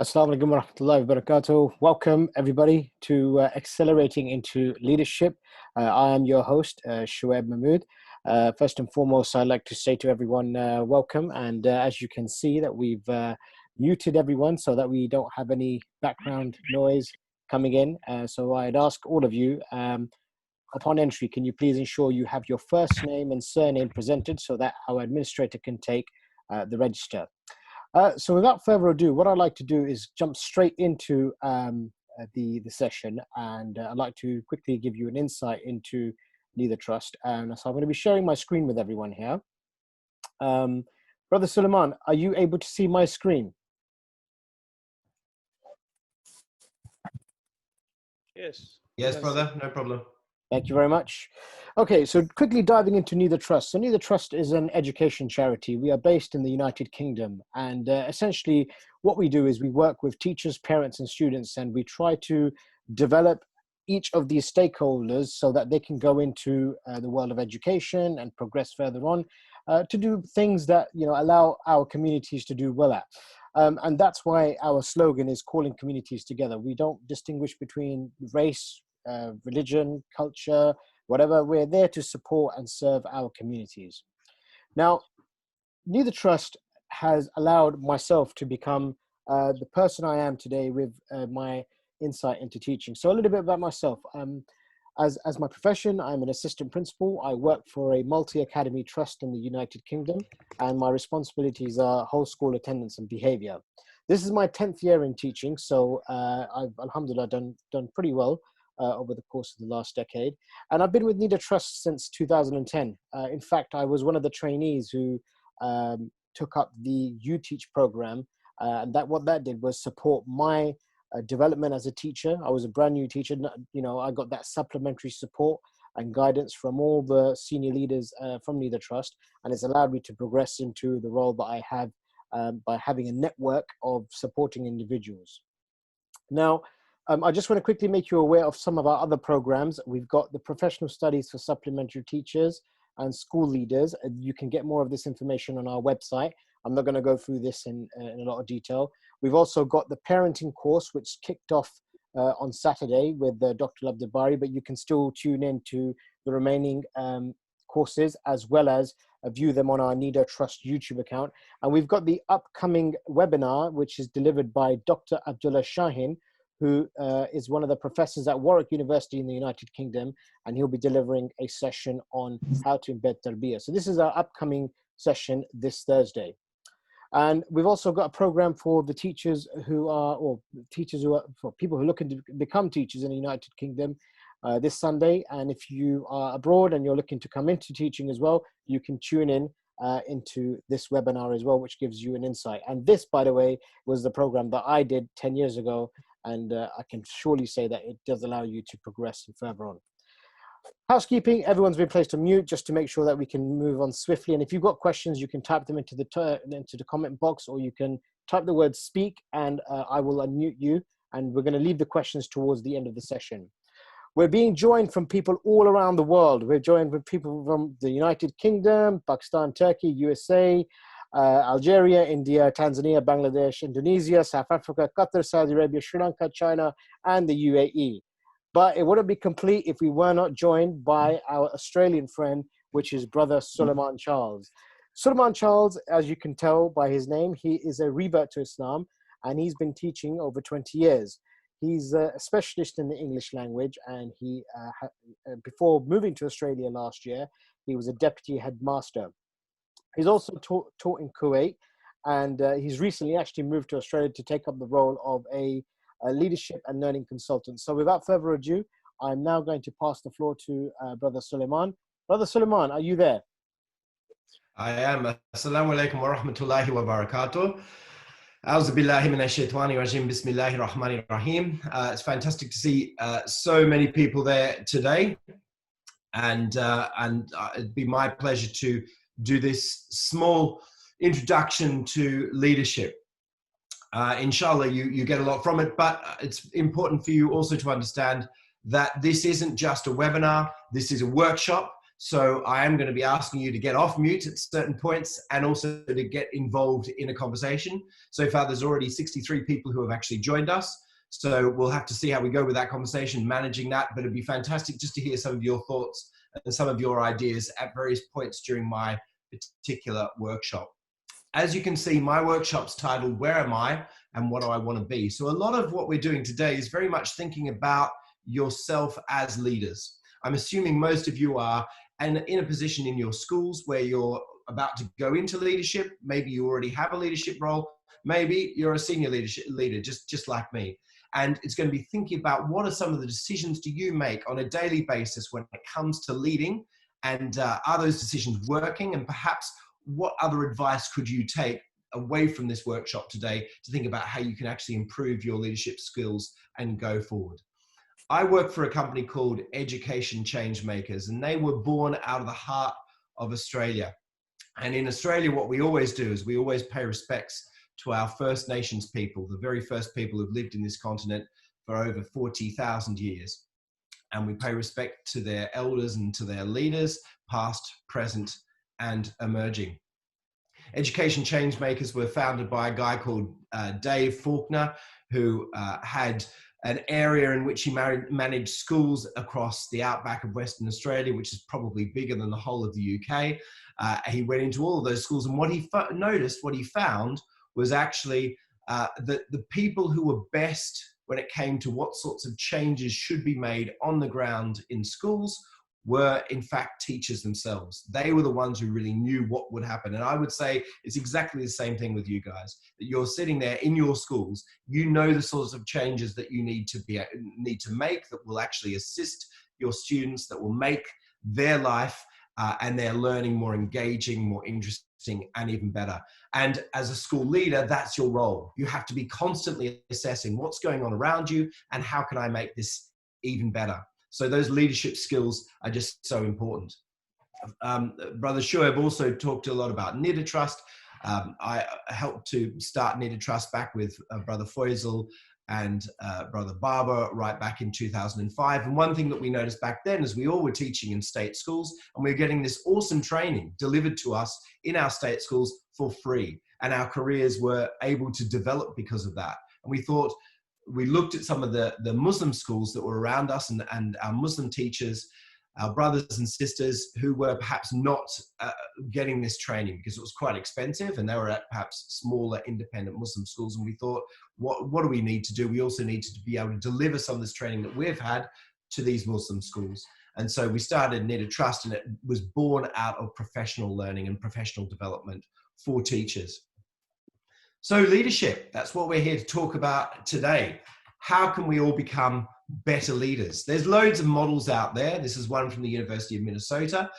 Assalamu alaikum warahmatullahi wabarakatuh. Welcome everybody to Accelerating into Leadership. I am your host, Shuaib Mahmood. First and foremost, I'd like to say to everyone, welcome. And as you can see that we've muted everyone so that we don't have any background noise coming in. So I'd ask all of you, upon entry, can you please ensure you have your first name and surname presented so that our administrator can take the register. So without further ado, what I'd like to do is jump straight into the session, and I'd like to quickly give you an insight into Neither Trust. And so I'm going to be sharing my screen with everyone here. Brother Sulaiman, are you able to see my screen? Yes. Yes, brother, no problem. Thank you very much. Okay, so quickly diving into Neither Trust. So Neither Trust is an education charity. We are based in the United Kingdom, and essentially what we do is we work with teachers, parents, and students, and we try to develop each of these stakeholders so that they can go into the world of education and progress further on to do things that allow our communities to do well at. And that's why our slogan is calling communities together. We don't distinguish between race, religion, culture, whatever. We're there to support and serve our communities. Now, Neither Trust has allowed myself to become the person I am today with my insight into teaching. So a little bit about myself. As my profession, I'm an assistant principal. I work for a multi-academy trust in the United Kingdom, and my responsibilities are whole school attendance and behavior. This is my 10th year in teaching, so I've, alhamdulillah, done pretty well over the course of the last decade. And I've been with Neither Trust since 2010. In fact, I was one of the trainees who took up the You Teach program. And what that did was support my development as a teacher. I was a brand new teacher. I got that supplementary support and guidance from all the senior leaders from Neither Trust. And it's allowed me to progress into the role that I have by having a network of supporting individuals. Now, I just want to quickly make you aware of some of our other programs. We've got the professional studies for supplementary teachers and school leaders. You can get more of this information on our website. I'm not going to go through this in a lot of detail. We've also got the parenting course, which kicked off on Saturday with Dr. Labdabari, but you can still tune in to the remaining courses as well as view them on our Neither Trust YouTube account. And we've got the upcoming webinar, which is delivered by Dr. Abdullah Shahin, who is one of the professors at Warwick University in the United Kingdom, and he'll be delivering a session on how to embed tarbiyah. So this is our upcoming session this Thursday. And we've also got a program for the teachers who are, for people who are looking to become teachers in the United Kingdom this Sunday. And if you are abroad and you're looking to come into teaching as well, you can tune in into this webinar as well, which gives you an insight. And this, by the way, was the program that I did 10 years ago. And I can surely say that it does allow you to progress further on. Housekeeping, everyone's been placed on mute just to make sure that we can move on swiftly. And if you've got questions, you can type them into the comment box, or you can type the word speak and I will unmute you. And we're going to leave the questions towards the end of the session. We're being joined from people all around the world. We're joined with people from the United Kingdom, Pakistan, Turkey, USA, Algeria, India, Tanzania, Bangladesh, Indonesia, South Africa, Qatar, Saudi Arabia, Sri Lanka, China, and the UAE. But it wouldn't be complete if we were not joined by our Australian friend, which is Brother Sulaiman Charles. Sulaiman Charles, as you can tell by his name, he is a revert to Islam, and he's been teaching over 20 years. He's a specialist in the English language, and he, before moving to Australia last year, he was a deputy headmaster. He's also taught in Kuwait, and he's recently actually moved to Australia to take up the role of a leadership and learning consultant. So without further ado, I'm now going to pass the floor to Brother Sulaiman. Brother Sulaiman, are you there? I am. Assalamu alaikum wa rahmatullahi wa barakatuh. A'udhu billahi minash shaitani rajim. Bismillahir rahmanir rahim. It's fantastic to see so many people there today, and it'd be my pleasure to do this small introduction to leadership. Inshallah, you get a lot from it, but it's important for you also to understand that this isn't just a webinar, this is a workshop. So I am going to be asking you to get off mute at certain points and also to get involved in a conversation. So far, there's already 63 people who have actually joined us. So we'll have to see how we go with that conversation, managing that. But it'd be fantastic just to hear some of your thoughts and some of your ideas at various points during my particular workshop. As you can see, my workshop's titled, Where Am I and What Do I Want to Be? So a lot of what we're doing today is very much thinking about yourself as leaders. I'm assuming most of you are in a position in your schools where you're about to go into leadership. Maybe you already have a leadership role. Maybe you're a senior leader, just like me. And it's going to be thinking about what are some of the decisions do you make on a daily basis when it comes to leading, and are those decisions working, and perhaps what other advice could you take away from this workshop today to think about how you can actually improve your leadership skills and go forward. I work for a company called Education Changemakers, and they were born out of the heart of Australia. And in Australia, what we always do is we always pay respects to our First Nations people, the very first people who've lived in this continent for over 40,000 years. And we pay respect to their elders and to their leaders, past, present, and emerging. Education Changemakers were founded by a guy called Dave Faulkner, who had an area in which he managed schools across the outback of Western Australia, which is probably bigger than the whole of the UK. He went into all of those schools, and what he found was actually that the people who were best when it came to what sorts of changes should be made on the ground in schools were in fact teachers themselves. They were the ones who really knew what would happen. And I would say it's exactly the same thing with you guys, that you're sitting there in your schools, you know the sorts of changes that you need to make that will actually assist your students, that will make their life and their learning more engaging, more interesting, and even better. And as a school leader, that's your role. You have to be constantly assessing what's going on around you and how can I make this even better. So those leadership skills are just so important. Brother Shoaib also talked a lot about Neave Trust. I helped to start Neave Trust back with Brother Faisal and Brother Barber right back in 2005. And one thing that we noticed back then is we all were teaching in state schools, and we were getting this awesome training delivered to us in our state schools for free. And our careers were able to develop because of that. And we thought, we looked at some of the Muslim schools that were around us and our Muslim teachers, our brothers and sisters who were perhaps not getting this training because it was quite expensive, and they were at perhaps smaller independent Muslim schools. And we thought, what do we need to do? We also need to be able to deliver some of this training that we've had to these Muslim schools. And so we started Neave Trust, and it was born out of professional learning and professional development for teachers. So leadership, that's what we're here to talk about today. How can we all become better leaders? There's loads of models out there. This is one from the University of Minnesota.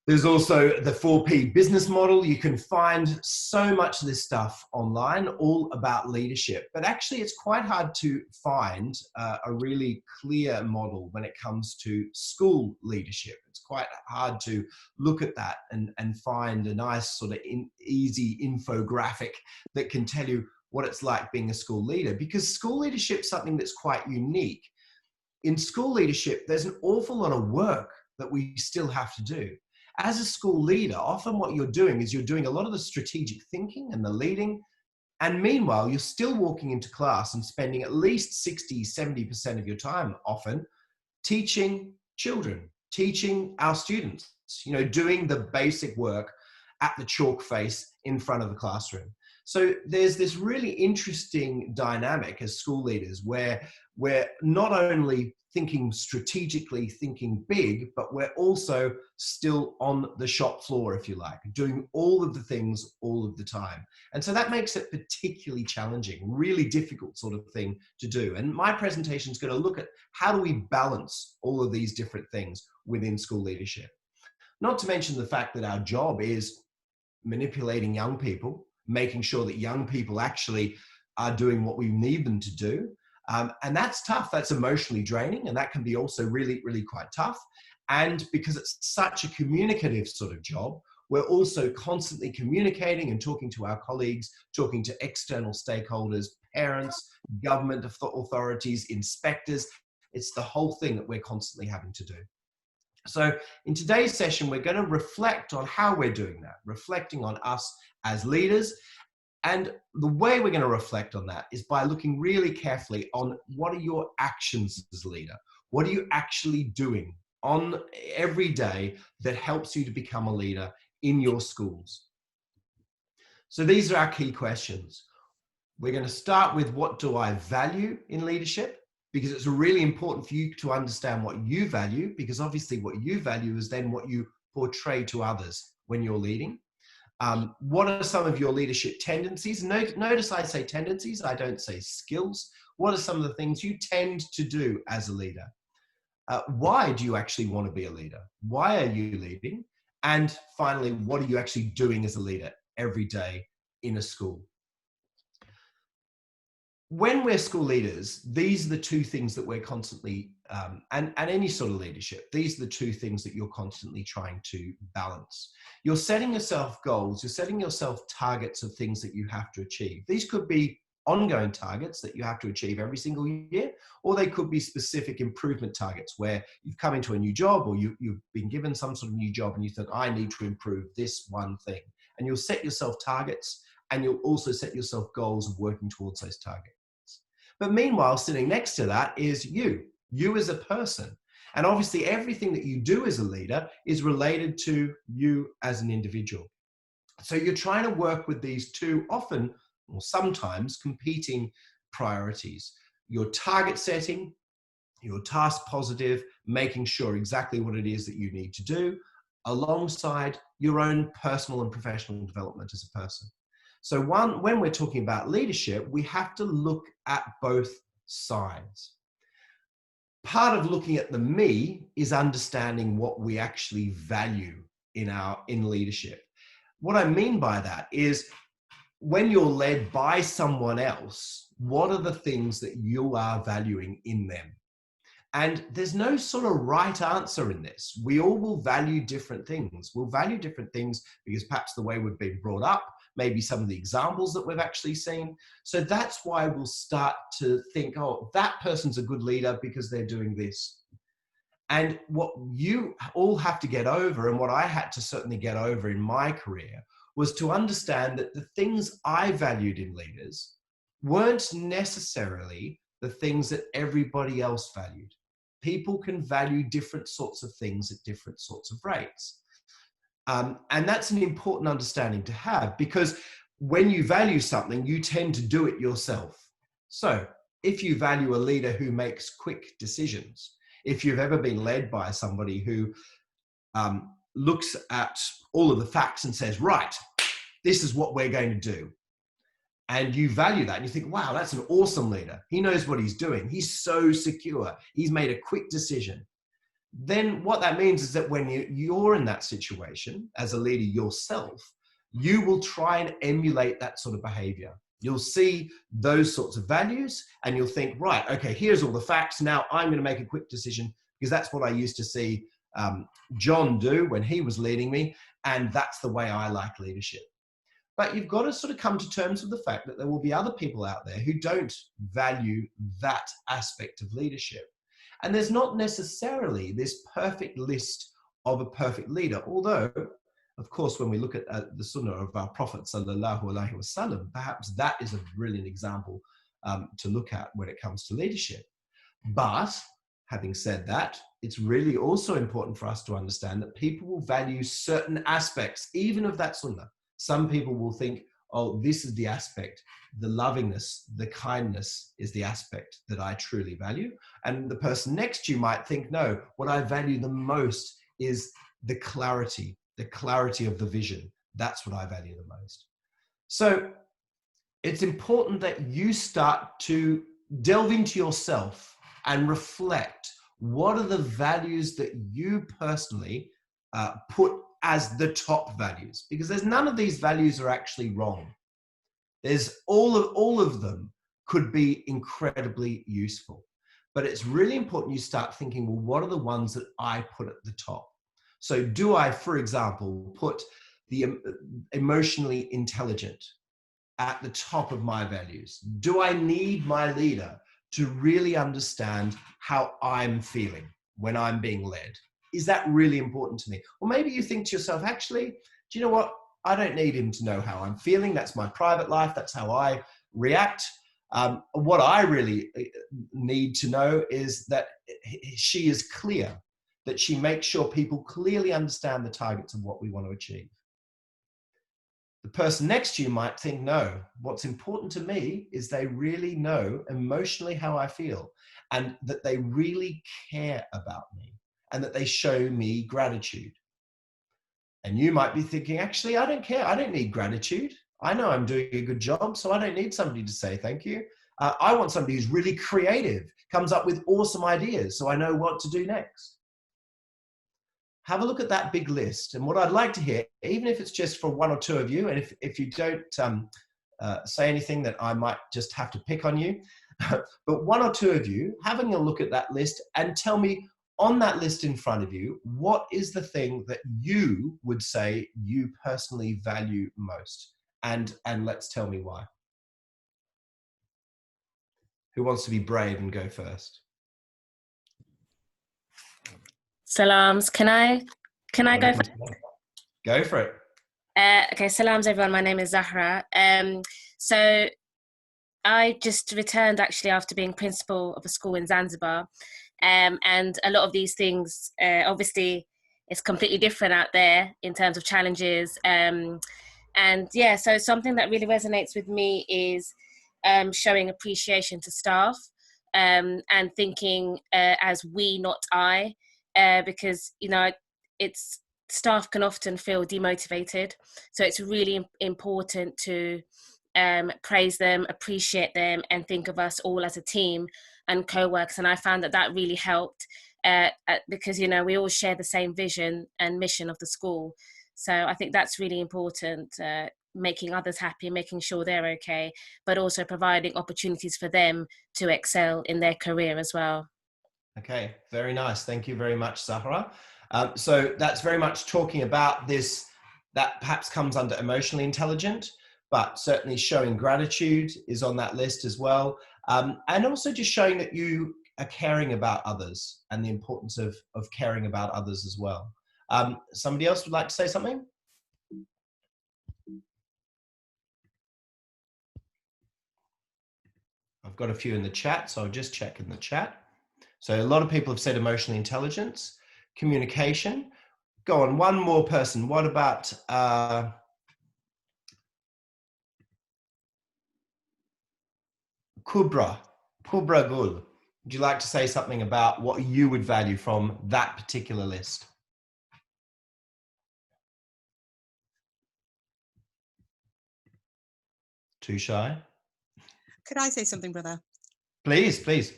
There's also the 4P business model. You can find so much of this stuff online, all about leadership. But actually, it's quite hard to find a really clear model when it comes to school leadership. It's quite hard to look at that and find a nice sort of easy infographic that can tell you what it's like being a school leader, because school leadership is something that's quite unique. In school leadership, there's an awful lot of work that we still have to do. As a school leader, often what you're doing is you're doing a lot of the strategic thinking and the leading, and meanwhile, you're still walking into class and spending at least 60, 70% of your time often teaching children, teaching our students, doing the basic work at the chalk face in front of the classroom. So there's this really interesting dynamic as school leaders where we're not only thinking strategically, thinking big, but we're also still on the shop floor, if you like, doing all of the things all of the time. And so that makes it particularly challenging, really difficult sort of thing to do. And my presentation is going to look at how do we balance all of these different things within school leadership. Not to mention the fact that our job is manipulating young people, making sure that young people actually are doing what we need them to do. And that's tough. That's emotionally draining. And that can be also really, really quite tough. And because it's such a communicative sort of job, we're also constantly communicating and talking to our colleagues, talking to external stakeholders, parents, government authorities, inspectors. It's the whole thing that we're constantly having to do. So in today's session, we're going to reflect on how we're doing that, reflecting on us as leaders. And the way we're going to reflect on that is by looking really carefully on what are your actions as a leader? What are you actually doing on every day that helps you to become a leader in your schools? So these are our key questions. We're going to start with, what do I value in leadership? Because it's really important for you to understand what you value, because obviously what you value is then what you portray to others when you're leading. What are some of your leadership tendencies? Notice I say tendencies, I don't say skills. What are some of the things you tend to do as a leader? Why do you actually want to be a leader? Why are you leading? And finally, what are you actually doing as a leader every day in a school? When we're school leaders, these are the two things that we're constantly, and any sort of leadership, these are the two things that you're constantly trying to balance. You're setting yourself goals, you're setting yourself targets of things that you have to achieve. These could be ongoing targets that you have to achieve every single year, or they could be specific improvement targets where you've come into a new job, or you've been given some sort of new job and you think, I need to improve this one thing. And you'll set yourself targets, and you'll also set yourself goals of working towards those targets. But meanwhile, sitting next to that is you as a person. And obviously everything that you do as a leader is related to you as an individual. So you're trying to work with these two often or sometimes competing priorities. Your target setting, your task positive, making sure exactly what it is that you need to do, alongside your own personal and professional development as a person. So when we're talking about leadership, we have to look at both sides. Part of looking at the me is understanding what we actually value in leadership. What I mean by that is, when you're led by someone else, what are the things that you are valuing in them? And there's no sort of right answer in this. We all will value different things. We'll value different things because perhaps the way we've been brought up, maybe some of the examples that we've actually seen. So that's why we'll start to think, oh, that person's a good leader because they're doing this. And what you all have to get over, and what I had to certainly get over in my career, was to understand that the things I valued in leaders weren't necessarily the things that everybody else valued. People can value different sorts of things at different sorts of rates. And that's an important understanding to have, because when you value something, you tend to do it yourself. So if you value a leader who makes quick decisions, if you've ever been led by somebody who looks at all of the facts and says, right, this is what we're going to do, and you value that and you think, wow, that's an awesome leader. He knows what he's doing. He's so secure. He's made a quick decision. Then what that means is that when you're in that situation as a leader yourself, you will try and emulate that sort of behavior. You'll see those sorts of values and you'll think, right, okay, here's all the facts. Now I'm going to make a quick decision, because that's what I used to see John do when he was leading me. And that's the way I like leadership. But you've got to sort of come to terms with the fact that there will be other people out there who don't value that aspect of leadership. And there's not necessarily this perfect list of a perfect leader, although, of course, when we look at the sunnah of our Prophet sallallahu alaihi wasallam, perhaps that is a brilliant example to look at when it comes to leadership. But having said that, it's really also important for us to understand that people will value certain aspects, even of that sunnah. Some people will think, oh, this is the aspect, the lovingness, the kindness is the aspect that I truly value. And the person next to you might think, no, what I value the most is the clarity of the vision. That's what I value the most. So it's important that you start to delve into yourself and reflect, what are the values that you personally put as the top values? Because there's none of these values are actually wrong. There's all of them could be incredibly useful. But it's really important you start thinking, well, what are the ones that I put at the top? So do I, for example, put the emotionally intelligent at the top of my values? Do I need my leader to really understand how I'm feeling when I'm being led? is that really important to me? Or maybe you think to yourself, actually, do you know what? I don't need him to know how I'm feeling. That's my private life. That's how I react. What I really need to know is that she is clear, that she makes sure people clearly understand the targets of what we want to achieve. The person next to you might think, no, what's important to me is they really know emotionally how I feel, and that they really care about me, and that they show me gratitude. And you might be thinking, actually, I don't care. I don't need gratitude. I know I'm doing a good job, so I don't need somebody to say thank you. I want somebody who's really creative, comes up with awesome ideas, so I know what to do next. Have a look at that big list. And what I'd like to hear, even if it's just for one or two of you, and if you don't say anything that I might just have to pick on you, but one or two of you having a look at that list and tell me on that list in front of you, what is the thing that you would say you personally value most? And let's tell me why. Who wants to be brave and go first? Salams. Can I go first? Go for it. Okay, salams everyone. My name is Zahra. So I just returned actually after being principal of a school in Zanzibar. And a lot of these things, obviously, it's completely different out there in terms of challenges. And yeah, so something that really resonates with me is showing appreciation to staff and thinking as we, not I. Because it's staff can often feel demotivated, so it's really important to praise them, appreciate them, and think of us all as a team and co-workers. And I found that really helped because we all share the same vision and mission of the school. So I think that's really important, making others happy, making sure they're okay, but also providing opportunities for them to excel in their career as well. Okay, very nice. Thank you very much, Zahra. So that's very much talking about this, that perhaps comes under emotionally intelligent, but certainly showing gratitude is on that list as well. And also just showing that you are caring about others and the importance of caring about others as well. Somebody else would like to say something? I've got a few in the chat, so I'll just check in the chat. So a lot of people have said emotional intelligence, communication. Go on, one more person. What about Kubra Gul? Would you like to say something about what you would value from that particular list? Too shy? Could I say something, brother? Please, please.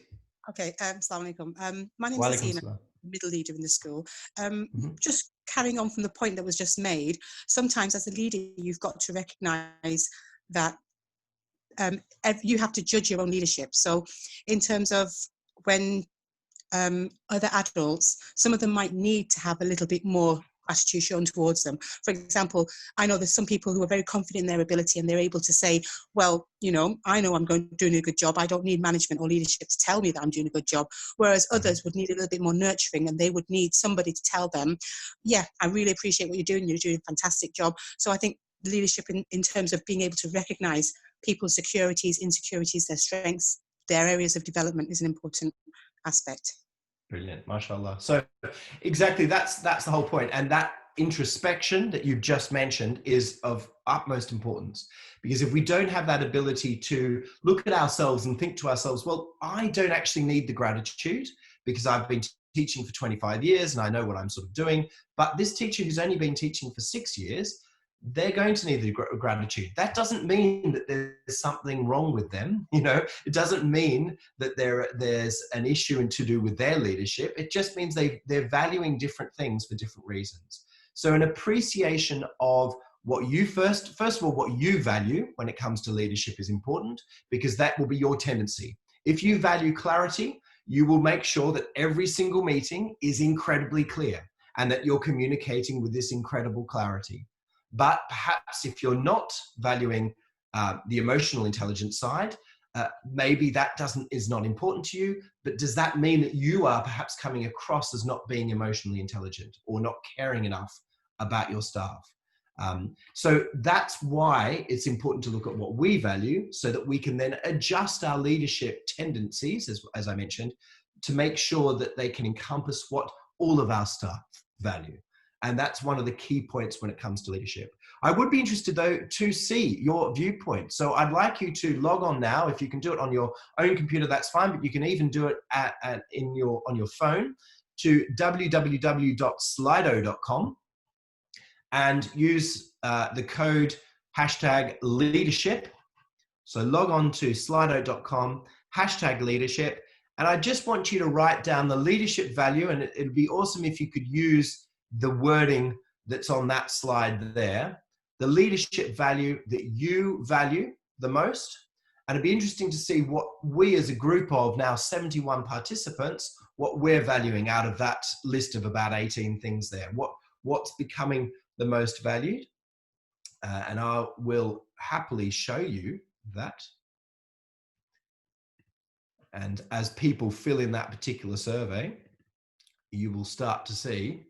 Okay, Assalamu alaikum. My name Walaikum is Asina, salam. middle leader in the school. Just carrying on from the point that was just made, sometimes as a leader, you've got to recognize that you have to judge your own leadership. So in terms of when other adults, some of them might need to have a little bit more attitude shown towards them. For example, I know there's some people who are very confident in their ability and they're able to say, well, I know I'm doing a good job. I don't need management or leadership to tell me that I'm doing a good job. Whereas others would need a little bit more nurturing and they would need somebody to tell them, yeah, I really appreciate what you're doing. You're doing a fantastic job. So I think leadership in terms of being able to recognize people's securities, insecurities, their strengths, their areas of development is an important aspect. Brilliant, mashallah. So exactly, that's the whole point. And that introspection that you've just mentioned is of utmost importance, because if we don't have that ability to look at ourselves and think to ourselves, well, I don't actually need the gratitude because I've been teaching for 25 years and I know what I'm sort of doing, but this teacher who's only been teaching for 6 years, they're going to need the gratitude. That doesn't mean that there's something wrong with them. It doesn't mean that there's an issue to do with their leadership. It just means they're valuing different things for different reasons. So an appreciation of what you first of all, what you value when it comes to leadership is important, because that will be your tendency. If you value clarity, you will make sure that every single meeting is incredibly clear and that you're communicating with this incredible clarity. But perhaps if you're not valuing the emotional intelligence side, maybe that is not important to you, but does that mean that you are perhaps coming across as not being emotionally intelligent or not caring enough about your staff? So that's why it's important to look at what we value so that we can then adjust our leadership tendencies, as I mentioned, to make sure that they can encompass what all of our staff value. And that's one of the key points when it comes to leadership. I would be interested, though, to see your viewpoint. So I'd like you to log on now. If you can do it on your own computer, that's fine, but you can even do it on your phone to www.slido.com and use the code #leadership. So log on to slido.com, #leadership. And I just want you to write down the leadership value, and it'd be awesome if you could use the wording that's on that slide there, the leadership value that you value the most. And it'd be interesting to see what we as a group of now 71 participants, what we're valuing out of that list of about 18 things there. What's becoming the most valued? And I will happily show you that. And as people fill in that particular survey, you will start to see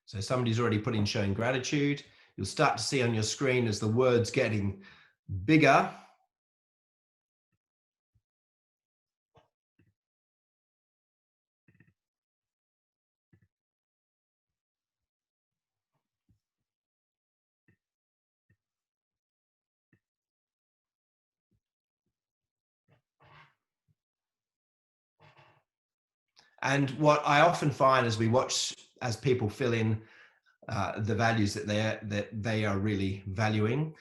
so somebody's already put in showing gratitude. You'll start to see on your screen as the words getting bigger. And what I often find as we watch, as people fill in the values that they are really valuing,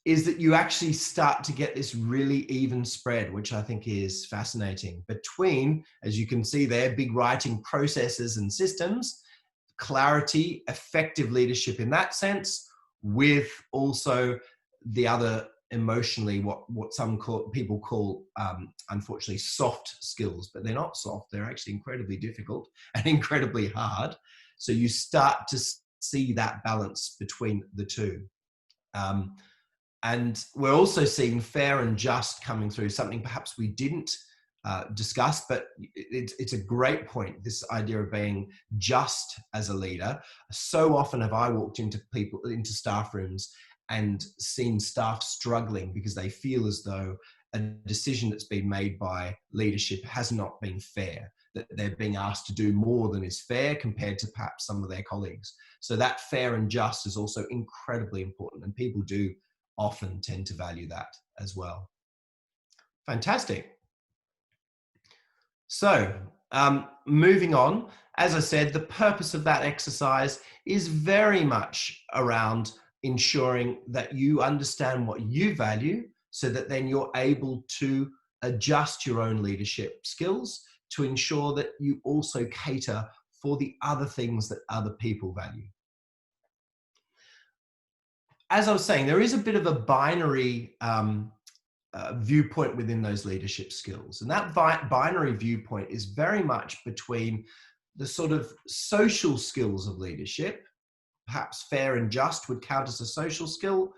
is that you actually start to get this really even spread, which I think is fascinating, between, as you can see there, big writing processes and systems, clarity, effective leadership in that sense, with also the other emotionally, what some people call, unfortunately, soft skills, but they're not soft. They're actually incredibly difficult and incredibly hard. So you start to see that balance between the two. And we're also seeing fair and just coming through, something perhaps we didn't discuss, but it's a great point, this idea of being just as a leader. So often have I walked into staff rooms and seen staff struggling because they feel as though a decision that's been made by leadership has not been fair, that they're being asked to do more than is fair compared to perhaps some of their colleagues. So that fair and just is also incredibly important, and people do often tend to value that as well. Fantastic. So moving on, as I said, the purpose of that exercise is very much around ensuring that you understand what you value so that then you're able to adjust your own leadership skills to ensure that you also cater for the other things that other people value. As I was saying, there is a bit of a binary viewpoint within those leadership skills. And that binary viewpoint is very much between the sort of social skills of leadership. Perhaps fair and just would count as a social skill.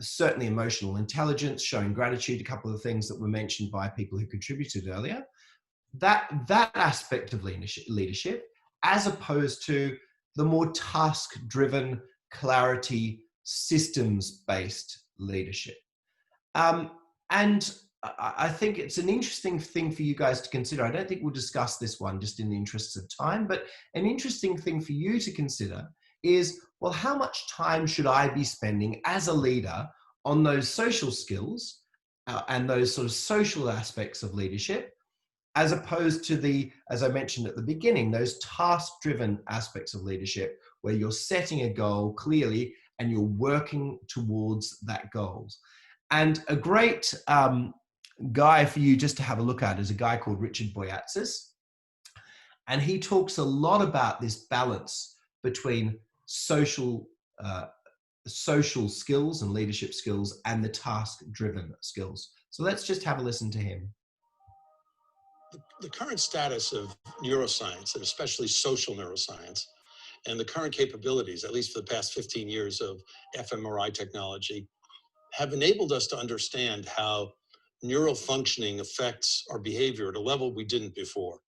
Certainly emotional intelligence, showing gratitude, a couple of things that were mentioned by people who contributed earlier. That aspect of leadership, as opposed to the more task-driven, clarity, systems-based leadership. And I think it's an interesting thing for you guys to consider. I don't think we'll discuss this one just in the interests of time, but an interesting thing for you to consider is, well, how much time should I be spending as a leader on those social skills and those sort of social aspects of leadership, as opposed to the, as I mentioned at the beginning, those task-driven aspects of leadership where you're setting a goal clearly and you're working towards that goal. And a great guy for you just to have a look at is a guy called Richard Boyatzis. And he talks a lot about this balance between social skills and leadership skills and the task-driven skills. So let's just have a listen to him. The current status of neuroscience, and especially social neuroscience, and the current capabilities, at least for the past 15 years of fMRI technology, have enabled us to understand how neural functioning affects our behavior at a level we didn't before.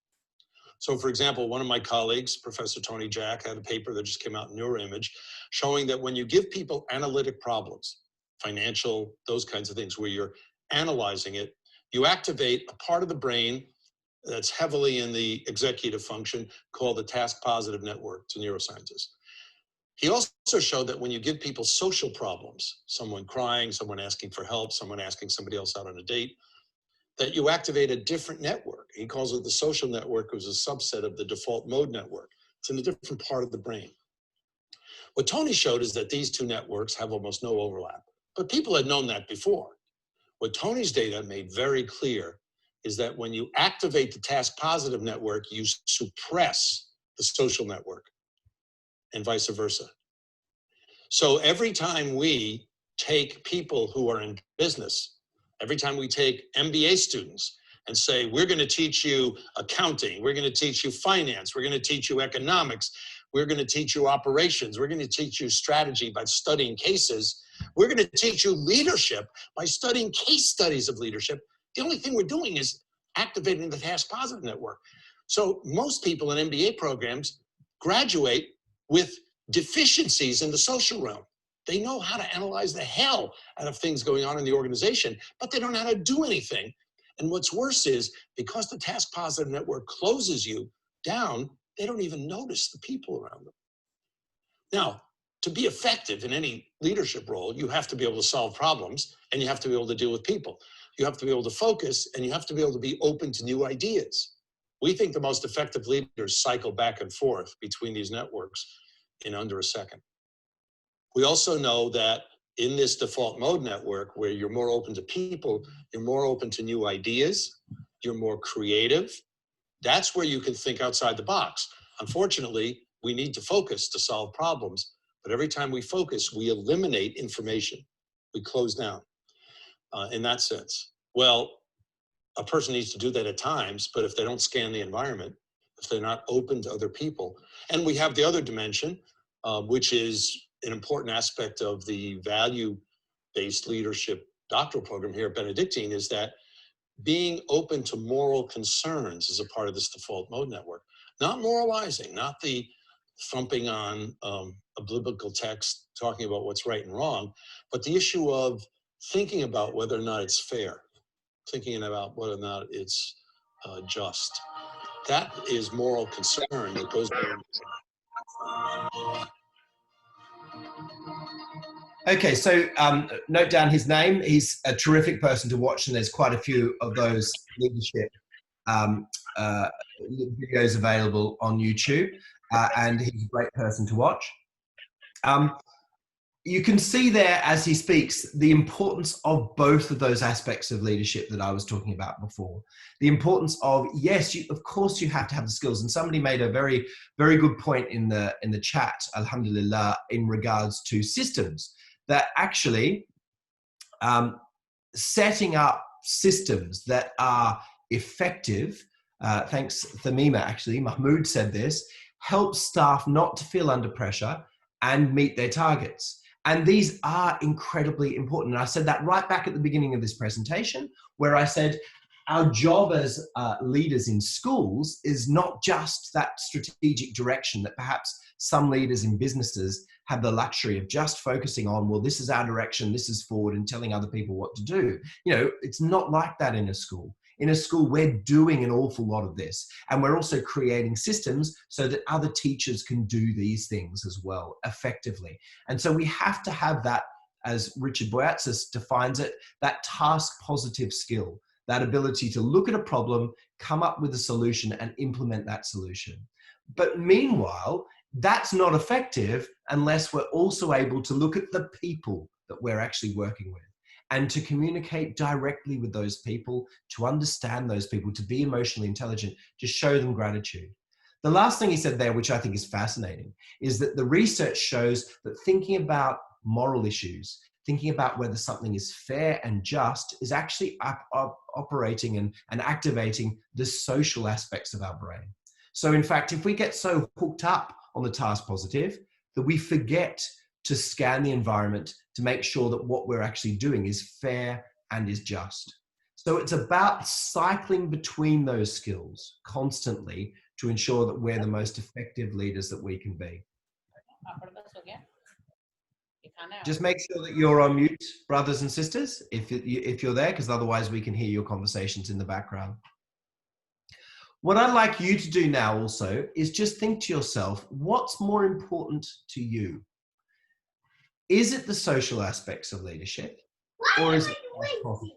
So for example, one of my colleagues, Professor Tony Jack, had a paper that just came out in Neuroimage showing that when you give people analytic problems, financial, those kinds of things, where you're analyzing it, you activate a part of the brain that's heavily in the executive function called the task positive network to neuroscientists. He also showed that when you give people social problems, someone crying, someone asking for help, someone asking somebody else out on a date, that you activate a different network. He calls it the social network, which is a subset of the default mode network. It's in a different part of the brain. What Tony showed is that these two networks have almost no overlap, but people had known that before. What Tony's data made very clear is that when you activate the task positive network, you suppress the social network, and vice versa. So every time we take people who are in business, every time we take MBA students and say, we're going to teach you accounting, we're going to teach you finance, we're going to teach you economics, we're going to teach you operations, we're going to teach you strategy by studying cases, we're going to teach you leadership by studying case studies of leadership, the only thing we're doing is activating the task positive network. So most people in MBA programs graduate with deficiencies in the social realm. They know how to analyze the hell out of things going on in the organization, but they don't know how to do anything. And what's worse is, because the task positive network closes you down, they don't even notice the people around them. Now, to be effective in any leadership role, you have to be able to solve problems, and you have to be able to deal with people. You have to be able to focus, and you have to be able to be open to new ideas. We think the most effective leaders cycle back and forth between these networks in under a second. We also know that in this default mode network, where you're more open to people, you're more open to new ideas, you're more creative, that's where you can think outside the box. Unfortunately, we need to focus to solve problems, but every time we focus, we eliminate information. We close down in that sense. Well, a person needs to do that at times, but if they don't scan the environment, if they're not open to other people, and we have the other dimension, which is an important aspect of the value-based leadership doctoral program here at Benedictine, is that being open to moral concerns is a part of this default mode network. Not moralizing, not the thumping on a biblical text talking about what's right and wrong, but the issue of thinking about whether or not it's fair, thinking about whether or not it's just. That is moral concern that goes beyond. Okay, so note down his name. He's a terrific person to watch, and there's quite a few of those leadership videos available on YouTube, and he's a great person to watch. You can see there as he speaks the importance of both of those aspects of leadership that I was talking about before. The importance of, yes, of course you have to have the skills, and somebody made a very, very good point in the chat, alhamdulillah, in regards to systems, that actually setting up systems that are effective, thanks Thamima actually, Mahmoud said this, helps staff not to feel under pressure and meet their targets. And these are incredibly important. And I said that right back at the beginning of this presentation, where I said our job as leaders in schools is not just that strategic direction that perhaps some leaders in businesses have the luxury of just focusing on, well, this is our direction, this is forward, and telling other people what to do. You know, it's not like that in a school. In a school, we're doing an awful lot of this. And we're also creating systems so that other teachers can do these things as well effectively. And so we have to have that, as Richard Boyatzis defines it, that task positive skill, that ability to look at a problem, come up with a solution, and implement that solution. But meanwhile, that's not effective unless we're also able to look at the people that we're actually working with, and to communicate directly with those people, to understand those people, to be emotionally intelligent, to show them gratitude. The last thing he said there, which I think is fascinating, is that the research shows that thinking about moral issues, thinking about whether something is fair and just, is actually operating and activating the social aspects of our brain. So in fact, if we get so hooked up on the task positive that we forget to scan the environment to make sure that what we're actually doing is fair and is just. So it's about cycling between those skills constantly to ensure that we're the most effective leaders that we can be. Just make sure that you're on mute, brothers and sisters, if you're there, because otherwise we can hear your conversations in the background. What I'd like you to do now also is just think to yourself, what's more important to you? Is it the social aspects of leadership, or is it the...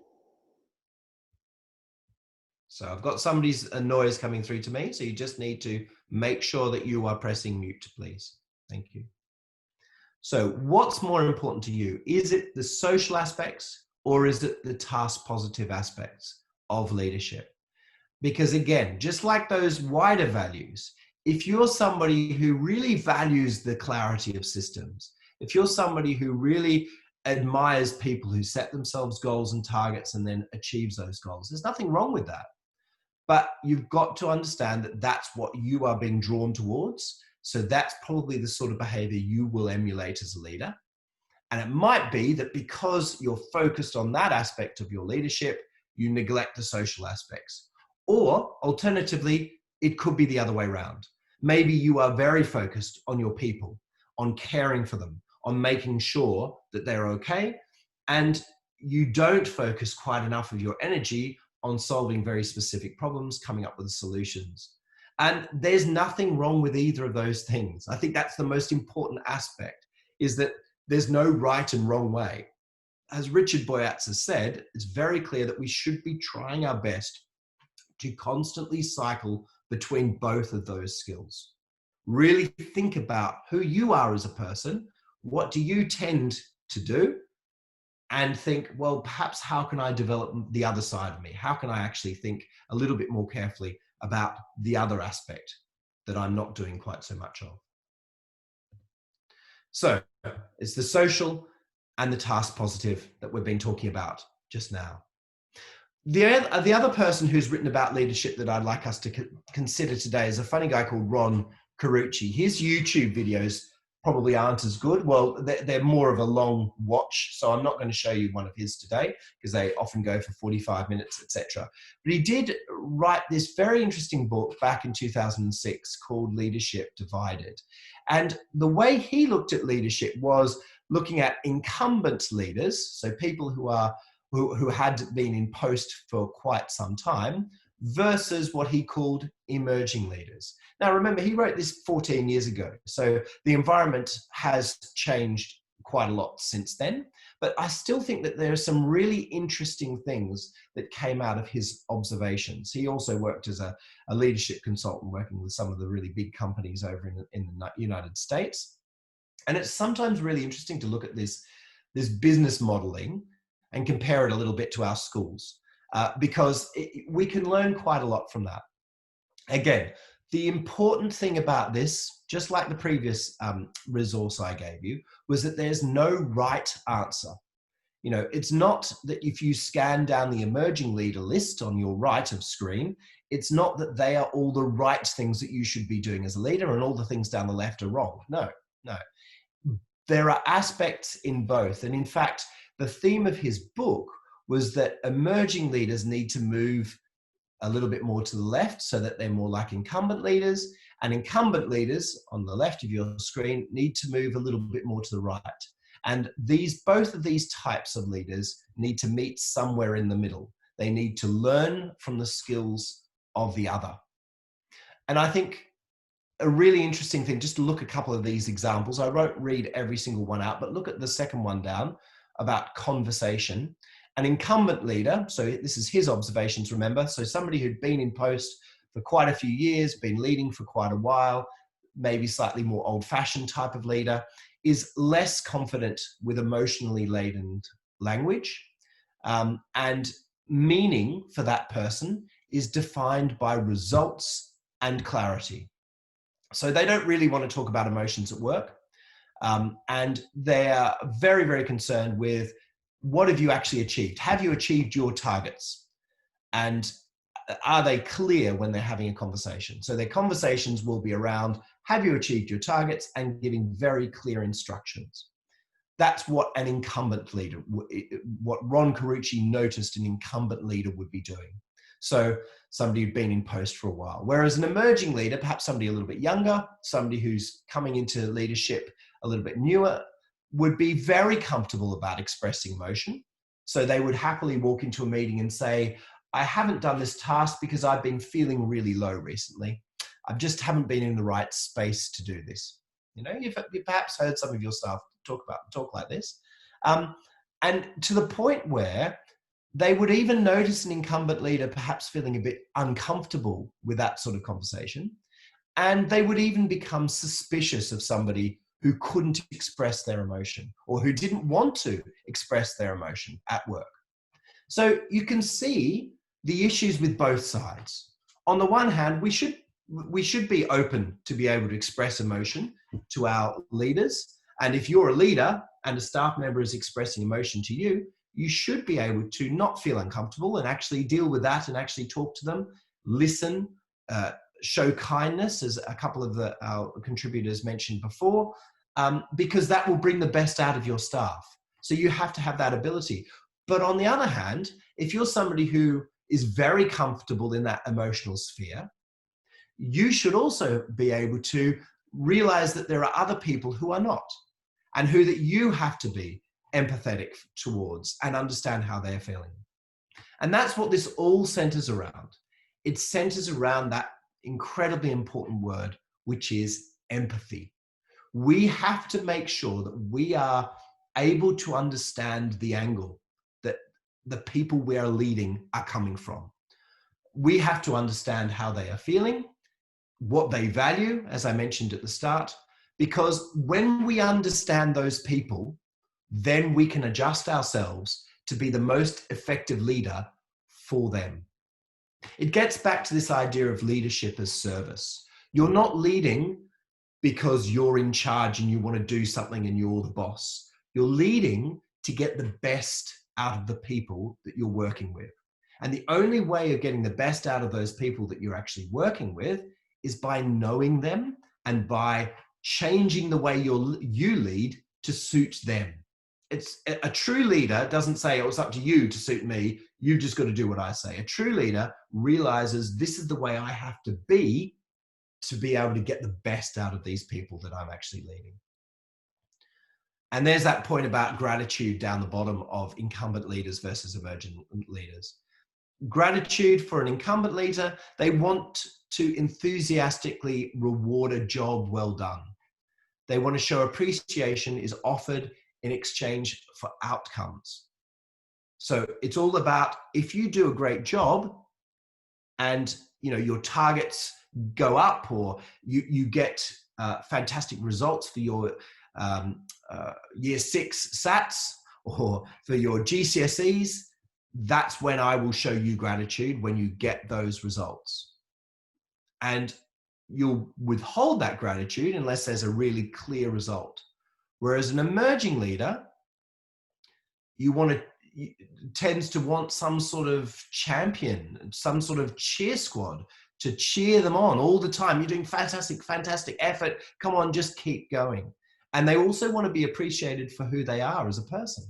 So I've got somebody's noise coming through to me, so you just need to make sure that you are pressing mute, please. Thank you. So what's more important to you? Is it the social aspects, or is it the task positive aspects of leadership? Because again, just like those wider values, if you're somebody who really values the clarity of systems, if you're somebody who really admires people who set themselves goals and targets and then achieves those goals, there's nothing wrong with that. But you've got to understand that that's what you are being drawn towards. So that's probably the sort of behavior you will emulate as a leader. And it might be that because you're focused on that aspect of your leadership, you neglect the social aspects. Or alternatively, it could be the other way around. Maybe you are very focused on your people, on caring for them, on making sure that they're okay. And you don't focus quite enough of your energy on solving very specific problems, coming up with solutions. And there's nothing wrong with either of those things. I think that's the most important aspect, is that there's no right and wrong way. As Richard Boyatz has said, it's very clear that we should be trying our best to constantly cycle between both of those skills. Really think about who you are as a person. What do you tend to do? And think, well, perhaps how can I develop the other side of me? How can I actually think a little bit more carefully about the other aspect that I'm not doing quite so much of? So it's the social and the task positive that we've been talking about just now. The other person who's written about leadership that I'd like us to consider today is a funny guy called Ron Carucci. His YouTube videos probably aren't as good. Well, they're more of a long watch, so I'm not going to show you one of his today because they often go for 45 minutes, etc. But he did write this very interesting book back in 2006 called Leadership Divided. And the way he looked at leadership was looking at incumbent leaders, so people who had been in post for quite some time, versus what he called emerging leaders. Now, remember, he wrote this 14 years ago, so the environment has changed quite a lot since then, but I still think that there are some really interesting things that came out of his observations. He also worked as a leadership consultant working with some of the really big companies over in the United States. And it's sometimes really interesting to look at this business modeling and compare it a little bit to our schools, because we can learn quite a lot from that. Again, the important thing about this, just like the previous resource I gave you, was that there's no right answer. You know, it's not that if you scan down the emerging leader list on your right of screen, it's not that they are all the right things that you should be doing as a leader and all the things down the left are wrong. No. There are aspects in both. And in fact, the theme of his book was that emerging leaders need to move a little bit more to the left so that they're more like incumbent leaders, and incumbent leaders on the left of your screen need to move a little bit more to the right. And both of these types of leaders need to meet somewhere in the middle. They need to learn from the skills of the other. And I think a really interesting thing, just to look at a couple of these examples. I won't read every single one out, but look at the second one down about conversation. An incumbent leader, so this is his observations, remember, so somebody who'd been in post for quite a few years, been leading for quite a while, maybe slightly more old-fashioned type of leader, is less confident with emotionally laden language, and meaning for that person is defined by results and clarity. So they don't really want to talk about emotions at work, and they're very, very concerned with what have you actually achieved? Have you achieved your targets? And are they clear when they're having a conversation? So their conversations will be around, have you achieved your targets, and giving very clear instructions. That's what an incumbent leader, what Ron Carucci noticed an incumbent leader would be doing. So somebody who'd been in post for a while. Whereas an emerging leader, perhaps somebody a little bit younger, somebody who's coming into leadership a little bit newer, would be very comfortable about expressing emotion. So they would happily walk into a meeting and say, I haven't done this task because I've been feeling really low recently. I just haven't been in the right space to do this. You know, you've perhaps heard some of your staff talk like this. And to the point where they would even notice an incumbent leader perhaps feeling a bit uncomfortable with that sort of conversation. And they would even become suspicious of somebody who couldn't express their emotion or who didn't want to express their emotion at work. So you can see the issues with both sides. On the one hand, we should be open to be able to express emotion to our leaders. And if you're a leader and a staff member is expressing emotion to you, you should be able to not feel uncomfortable and actually deal with that and actually talk to them, listen, show kindness, as a couple of our contributors mentioned before, because that will bring the best out of your staff. So you have to have that ability. But on the other hand, if you're somebody who is very comfortable in that emotional sphere, you should also be able to realize that there are other people who are not, and who that you have to be empathetic towards and understand how they're feeling. And that's what this all centers around. It centers around that incredibly important word, which is empathy. We have to make sure that we are able to understand the angle that the people we are leading are coming from. We have to understand how they are feeling, what they value, as I mentioned at the start, because when we understand those people, then we can adjust ourselves to be the most effective leader for them. It gets back to this idea of leadership as service. You're not leading because you're in charge and you want to do something and you're the boss. You're leading to get the best out of the people that you're working with. And the only way of getting the best out of those people that you're actually working with is by knowing them and by changing the way you lead to suit them. It's a true leader doesn't say, oh, it's up to you to suit me. You've just got to do what I say. A true leader realizes this is the way I have to be able to get the best out of these people that I'm actually leading. And there's that point about gratitude down the bottom of incumbent leaders versus emergent leaders. Gratitude for an incumbent leader, they want to enthusiastically reward a job well done. They want to show appreciation is offered in exchange for outcomes. So it's all about, if you do a great job and your targets go up, or you get fantastic results for your year 6 SATs or for your GCSEs, that's when I will show you gratitude, when you get those results. And you'll withhold that gratitude unless there's a really clear result. Whereas an emerging leader, tends to want some sort of champion, some sort of cheer squad to cheer them on all the time. You're doing fantastic, fantastic effort. Come on, just keep going. And they also want to be appreciated for who they are as a person.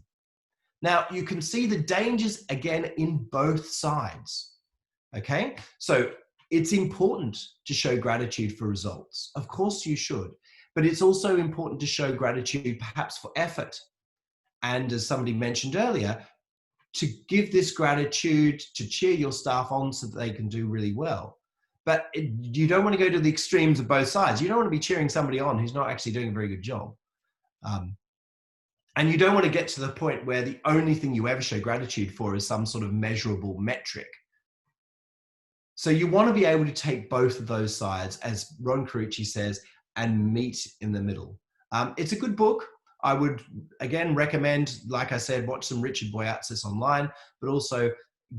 Now, you can see the dangers again in both sides. Okay, so it's important to show gratitude for results. Of course you should, but it's also important to show gratitude perhaps for effort. And as somebody mentioned earlier, to give this gratitude, to cheer your staff on so that they can do really well. But you don't want to go to the extremes of both sides. You don't want to be cheering somebody on who's not actually doing a very good job. And you don't want to get to the point where the only thing you ever show gratitude for is some sort of measurable metric. So you want to be able to take both of those sides, as Ron Carucci says, and meet in the middle. It's a good book. I would, again, recommend, like I said, watch some Richard Boyatzis online, but also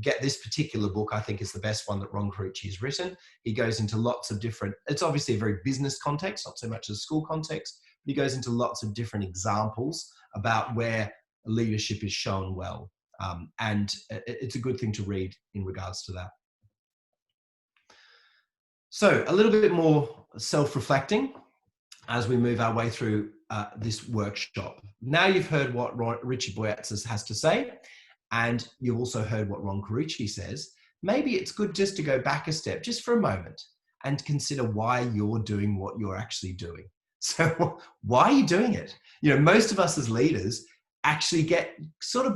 get this particular book. I think is the best one that Ron Carucci has written. He goes into lots of different, it's obviously a very business context, not so much a school context, but he goes into lots of different examples about where leadership is shown well. And it's a good thing to read in regards to that. So a little bit more self-reflecting as we move our way through this workshop. Now you've heard what Richard Boyatzis has to say, and you've also heard what Ron Carucci says. Maybe it's good just to go back a step, just for a moment, and consider why you're doing what you're actually doing. So why are you doing it? You know, most of us as leaders actually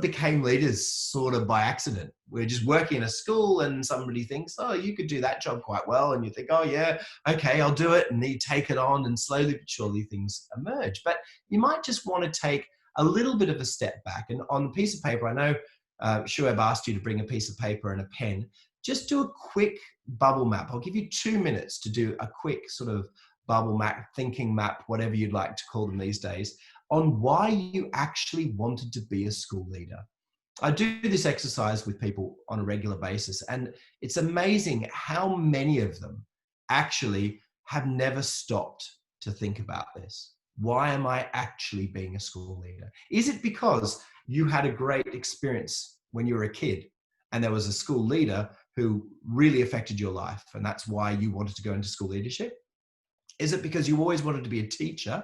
became leaders sort of by accident. We're just working in a school and somebody thinks, oh, you could do that job quite well. And you think, oh yeah, okay, I'll do it. And you take it on, and slowly but surely things emerge. But you might just want to take a little bit of a step back. And on a piece of paper, I know Shoaib asked you to bring a piece of paper and a pen. Just do a quick bubble map. I'll give you 2 minutes to do a quick sort of bubble map, thinking map, whatever you'd like to call them these days, on why you actually wanted to be a school leader. I do this exercise with people on a regular basis, and it's amazing how many of them actually have never stopped to think about this. Why am I actually being a school leader? Is it because you had a great experience when you were a kid and there was a school leader who really affected your life, and that's why you wanted to go into school leadership? Is it because you always wanted to be a teacher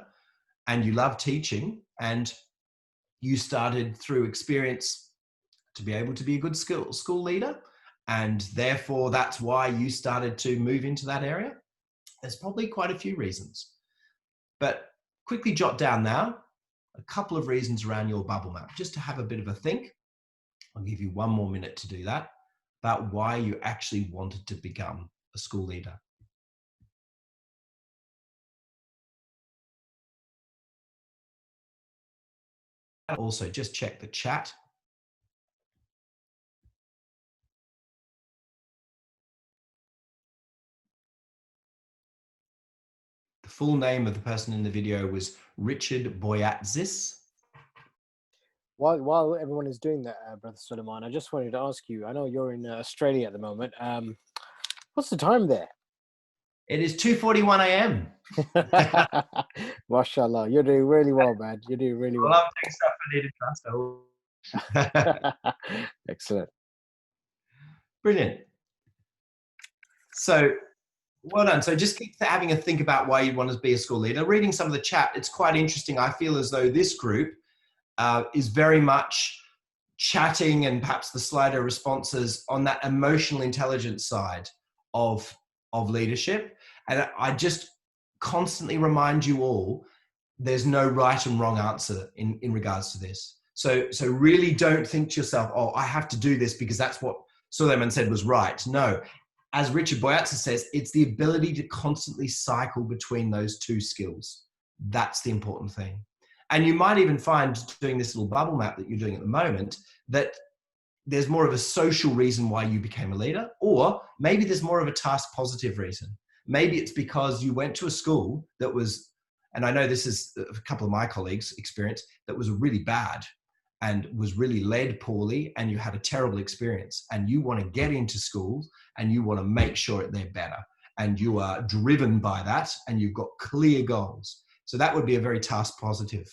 and you love teaching and you started through experience to be able to be a good school leader, and therefore that's why you started to move into that area? There's probably quite a few reasons, but quickly jot down now a couple of reasons around your bubble map, just to have a bit of a think. I'll give you 1 more minute to do that, about why you actually wanted to become a school leader. Also, just check the chat. The full name of the person in the video was Richard Boyatzis. While everyone is doing that, Brother Sulaiman, I just wanted to ask you, I know you're in Australia at the moment. What's the time there? It is 2:41 a.m. Mashallah, you're doing really well, man. You're doing really well. I love doing stuff I need to trust. Excellent. Brilliant. So, well done. So just keep having a think about why you want to be a school leader. Reading some of the chat, it's quite interesting. I feel as though this group is very much chatting, and perhaps the Slido responses on that emotional intelligence side of leadership. And I just constantly remind you all, there's no right and wrong answer in regards to this. So really don't think to yourself, oh, I have to do this because that's what Sulaiman said was right. No, as Richard Boyatzis says, it's the ability to constantly cycle between those two skills. That's the important thing. And you might even find, doing this little bubble map that you're doing at the moment, that there's more of a social reason why you became a leader, or maybe there's more of a task positive reason. Maybe it's because you went to a school that was, and I know this is a couple of my colleagues' experience, that was really bad and was really led poorly, and you had a terrible experience, and you want to get into schools and you want to make sure they're better, and you are driven by that, and you've got clear goals. So that would be a very task positive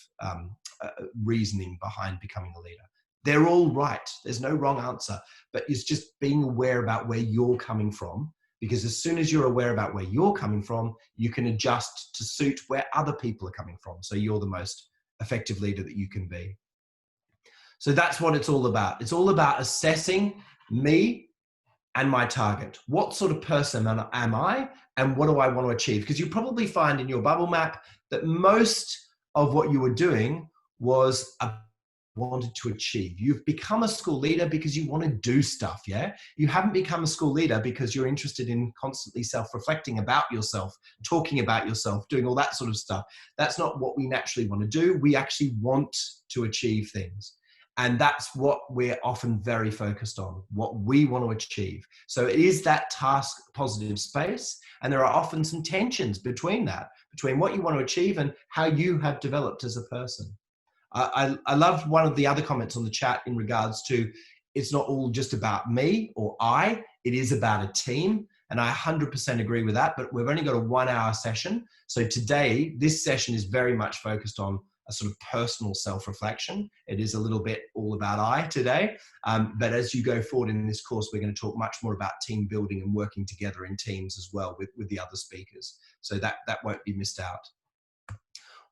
reasoning behind becoming a leader. They're all right. There's no wrong answer, but it's just being aware about where you're coming from, because as soon as you're aware about where you're coming from, you can adjust to suit where other people are coming from. So you're the most effective leader that you can be. So that's what it's all about. It's all about assessing me and my target. What sort of person am I, and what do I want to achieve? Because you probably find in your bubble map that most of what you were doing was wanted to achieve. You've become a school leader because you want to do stuff, yeah? You haven't become a school leader because you're interested in constantly self-reflecting about yourself, talking about yourself, doing all that sort of stuff. That's not what we naturally want to do. We actually want to achieve things. And that's what we're often very focused on, what we want to achieve. So it is that task positive space. And there are often some tensions between that, between what you want to achieve and how you have developed as a person. I loved one of the other comments on the chat in regards to, it's not all just about me or I, it is about a team. And I 100% agree with that, but we've only got a 1 hour session. So today, this session is very much focused on sort of personal self-reflection. It is a little bit all about I today. But as you go forward in this course, we're going to talk much more about team building and working together in teams as well with the other speakers. So that won't be missed out.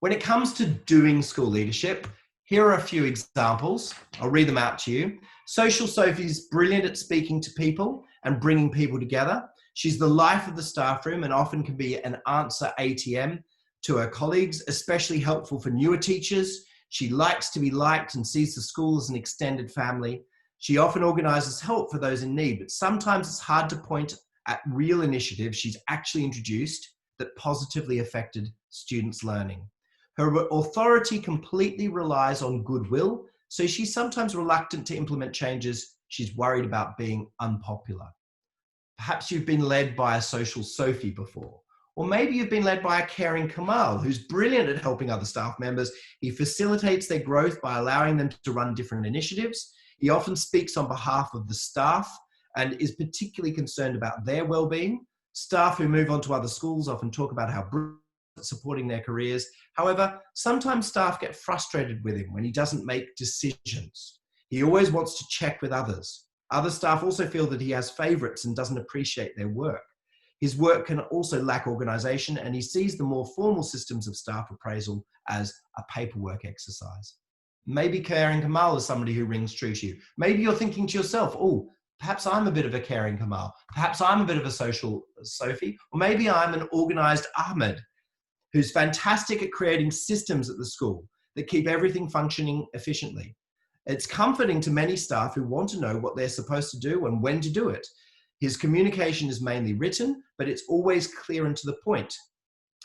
When it comes to doing school leadership, here are a few examples. I'll read them out to you. Social Sophie's brilliant at speaking to people and bringing people together. She's the life of the staff room and often can be an answer ATM to her colleagues, especially helpful for newer teachers. She likes to be liked and sees the school as an extended family. She often organises help for those in need, but sometimes it's hard to point at real initiatives she's actually introduced that positively affected students' learning. Her authority completely relies on goodwill, so she's sometimes reluctant to implement changes. She's worried about being unpopular. Perhaps you've been led by a social Sophie before, or maybe you've been led by a caring Kamal who's brilliant at helping other staff members. He facilitates their growth by allowing them to run different initiatives. He often speaks on behalf of the staff and is particularly concerned about their well-being. Staff who move on to other schools often talk about how brilliant supporting their careers. However, sometimes staff get frustrated with him when he doesn't make decisions. He always wants to check with others. Other staff also feel that he has favorites and doesn't appreciate their work. His work can also lack organization, and he sees the more formal systems of staff appraisal as a paperwork exercise. Maybe caring Kamal is somebody who rings true to you. Maybe you're thinking to yourself, oh, perhaps I'm a bit of a caring Kamal. Perhaps I'm a bit of a social Sophie. Or maybe I'm an organized Ahmed, who's fantastic at creating systems at the school that keep everything functioning efficiently. It's comforting to many staff who want to know what they're supposed to do and when to do it. His communication is mainly written, but it's always clear and to the point.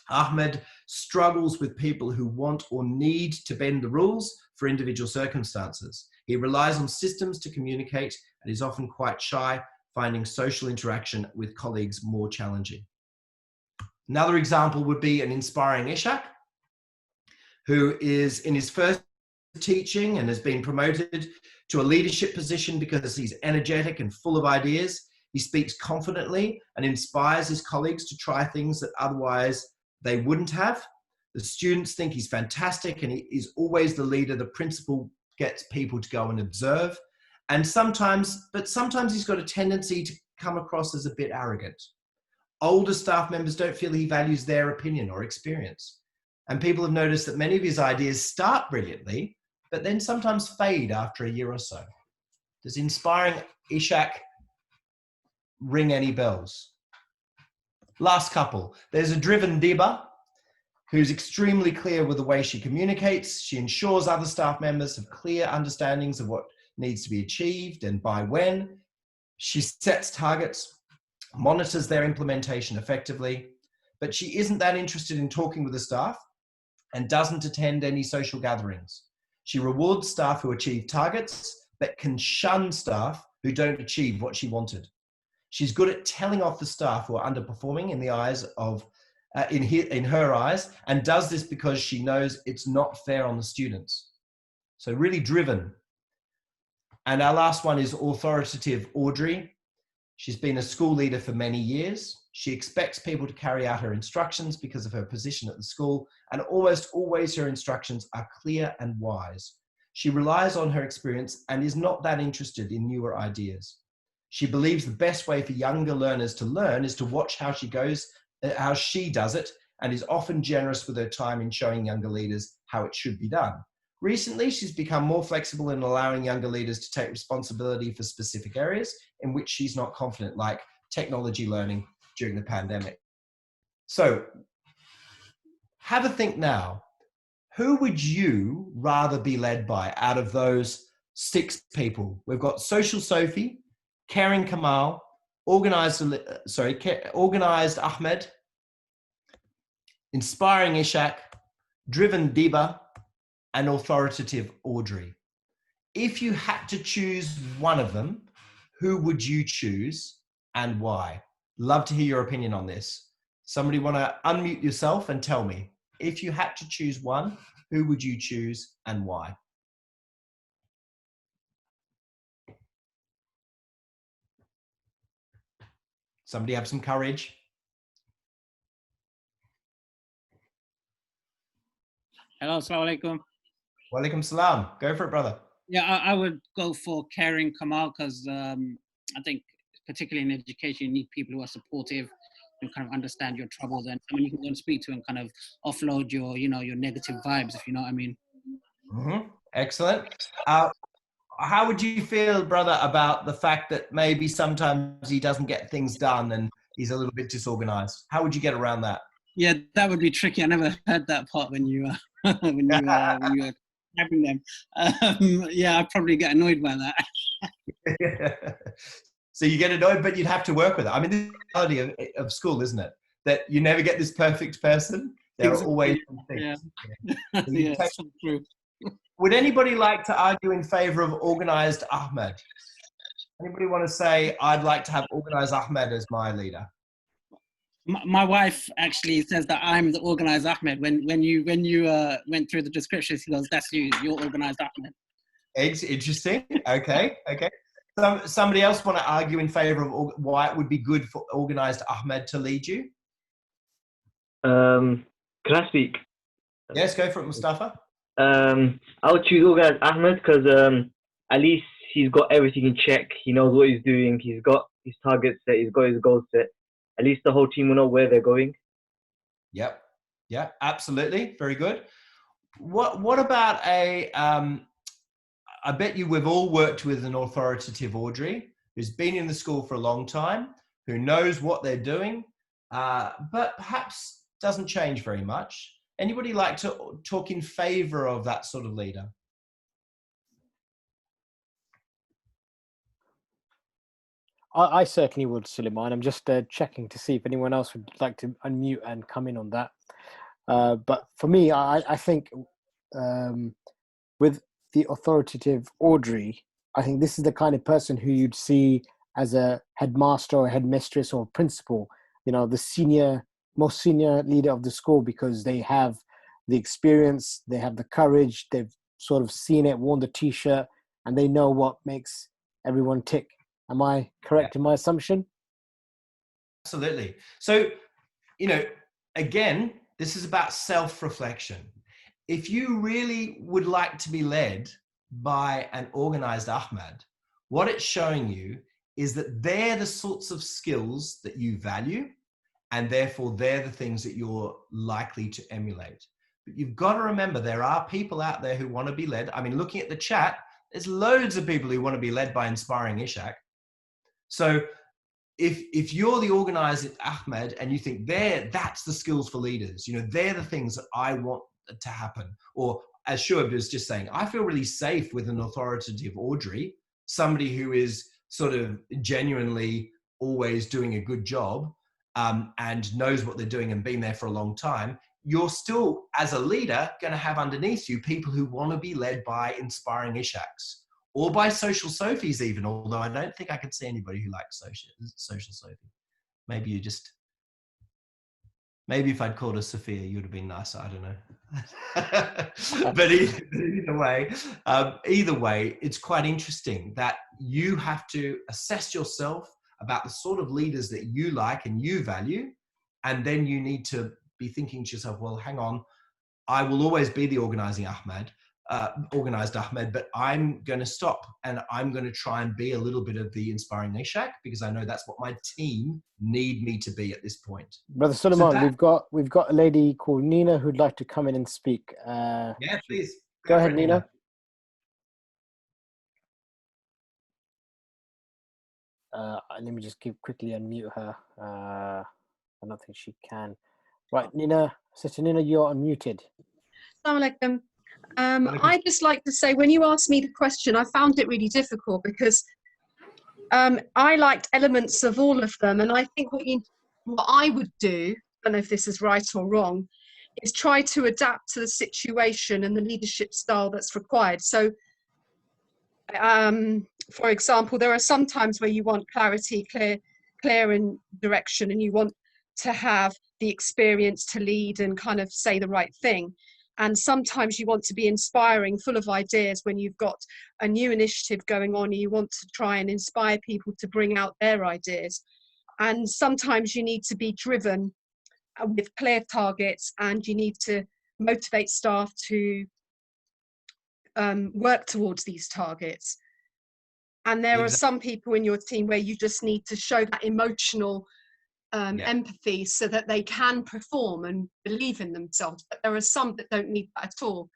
Ahmed struggles with people who want or need to bend the rules for individual circumstances. He relies on systems to communicate and is often quite shy, finding social interaction with colleagues more challenging. Another example would be an inspiring Ishak, who is in his first teaching and has been promoted to a leadership position because he's energetic and full of ideas. He speaks confidently and inspires his colleagues to try things that otherwise they wouldn't have. The students think he's fantastic and he is always the leader. The principal gets people to go and observe. And sometimes he's got a tendency to come across as a bit arrogant. Older staff members don't feel he values their opinion or experience. And people have noticed that many of his ideas start brilliantly, but then sometimes fade after a year or so. Does inspiring Ishak ring any bells? Last couple. There's a driven Diba who's extremely clear with the way she communicates. She ensures other staff members have clear understandings of what needs to be achieved and by when. She sets targets, monitors their implementation effectively, but she isn't that interested in talking with the staff and doesn't attend any social gatherings. She rewards staff who achieve targets, but can shun staff who don't achieve what she wanted. She's good at telling off the staff who are underperforming in the eyes of, in her eyes, and does this because she knows it's not fair on the students. So really driven. And our last one is authoritative Audrey. She's been a school leader for many years. She expects people to carry out her instructions because of her position at the school, and almost always her instructions are clear and wise. She relies on her experience and is not that interested in newer ideas. She believes the best way for younger learners to learn is to watch how she does it, and is often generous with her time in showing younger leaders how it should be done. Recently, she's become more flexible in allowing younger leaders to take responsibility for specific areas in which she's not confident, like technology learning during the pandemic. So have a think now. Who would you rather be led by out of those 6 people? We've got Social Sophie, Caring Kamal, organized Ahmed, inspiring Ishak, driven Diba, and authoritative Audrey. If you had to choose one of them, who would you choose and why? Love to hear your opinion on this. Somebody want to unmute yourself and tell me, if you had to choose one, who would you choose and why? Somebody have some courage. Hello, assalamu alaikum. Walaikum salam. Go for it, brother. Yeah, I would go for caring Kamal because I think particularly in education, you need people who are supportive, who kind of understand your troubles, and someone you can go and speak to and kind of offload your, your negative vibes, if you know what I mean. Excellent. How would you feel, brother, about the fact that maybe sometimes he doesn't get things done and he's a little bit disorganized? How would you get around that? Yeah, that would be tricky. I never heard that part when you when you were having them. Yeah, I'd probably get annoyed by that. So you get annoyed, but you'd have to work with it. I mean, this is the reality of school, isn't it? That you never get this perfect person. There are always some things. Yeah, yeah, that's so true. Would anybody like to argue in favor of organized Ahmed? Anybody want to say, I'd like to have organized Ahmed as my leader? My wife actually says that I'm the organized Ahmed. When you went through the description, she goes, "That's you. You're organized Ahmed." Interesting. Okay. Somebody else want to argue in favor of why it would be good for organized Ahmed to lead you? Can I speak? Yes, go for it, Mustafa. I would choose organized Ahmed because at least he's got everything in check. He knows what he's doing. He's got his targets set. He's got his goals set. At least the whole team will know where they're going. Yep, absolutely. Very good. What about I bet you we've all worked with an authoritative Audrey who's been in the school for a long time, who knows what they're doing, but perhaps doesn't change very much. Anybody like to talk in favor of that sort of leader? I certainly would, Sulaiman. I'm just checking to see if anyone else would like to unmute and come in on that. But for me, I think with the authoritative Audrey, I think this is the kind of person who you'd see as a headmaster or headmistress or principal, the most senior leader of the school, because they have the experience, they have the courage, they've sort of seen it, worn the t-shirt, and they know what makes everyone tick. Am I correct in my assumption? Absolutely. So, again, this is about self-reflection. If you really would like to be led by an organized Ahmed, what it's showing you is that they're the sorts of skills that you value, and therefore they're the things that you're likely to emulate. But you've got to remember there are people out there who want to be led. I mean, looking at the chat, there's loads of people who want to be led by inspiring Ishaq. So if you're the organized Ahmed and you think that's the skills for leaders, they're the things that I want to happen. Or as Shuaib was just saying, I feel really safe with an authoritative Audrey, somebody who is sort of genuinely always doing a good job and knows what they're doing and been there for a long time. You're still, as a leader, going to have underneath you people who want to be led by inspiring Ishaqs. Or by social Sophies even, although I don't think I could see anybody who likes social Sophie. Maybe if I'd called her Sophia, you would have been nicer, I don't know. But either way, it's quite interesting that you have to assess yourself about the sort of leaders that you like and you value, and then you need to be thinking to yourself, well, hang on, I will always be the organized Ahmed, but I'm going to stop and I'm going to try and be a little bit of the inspiring Ishaq, because I know that's what my team need me to be at this point. Brother Sulaiman, we've got a lady called Nina who'd like to come in and speak. Yeah, please. Go ahead, Nina. Let me just quickly unmute her. I don't think she can. Right, Nina, Sister Nina, you're unmuted. Assalamu alaikum. I'd just like to say, when you asked me the question, I found it really difficult because I liked elements of all of them, and I think what I would do, I don't know if this is right or wrong, is try to adapt to the situation and the leadership style that's required. So, for example, there are some times where you want clarity, clear in direction, and you want to have the experience to lead and kind of say the right thing. And sometimes you want to be inspiring, full of ideas when you've got a new initiative going on and you want to try and inspire people to bring out their ideas. And sometimes you need to be driven with clear targets, and you need to motivate staff to work towards these targets. And there are some people in your team where you just need to show that emotional empathy so that they can perform and believe in themselves. But there are some that don't need that at all.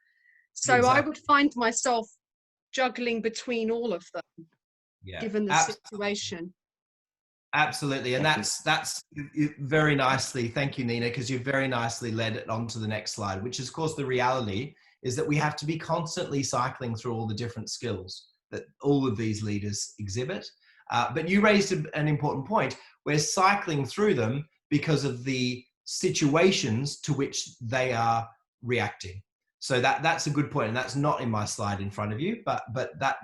So I would find myself juggling between all of them, given the situation. Absolutely. And that's very nicely. Thank you, Nina, because you've very nicely led it on to the next slide, which is, of course, the reality is that we have to be constantly cycling through all the different skills that all of these leaders exhibit. But you raised an important point. We're cycling through them because of the situations to which they are reacting. So that's a good point, and that's not in my slide in front of you, but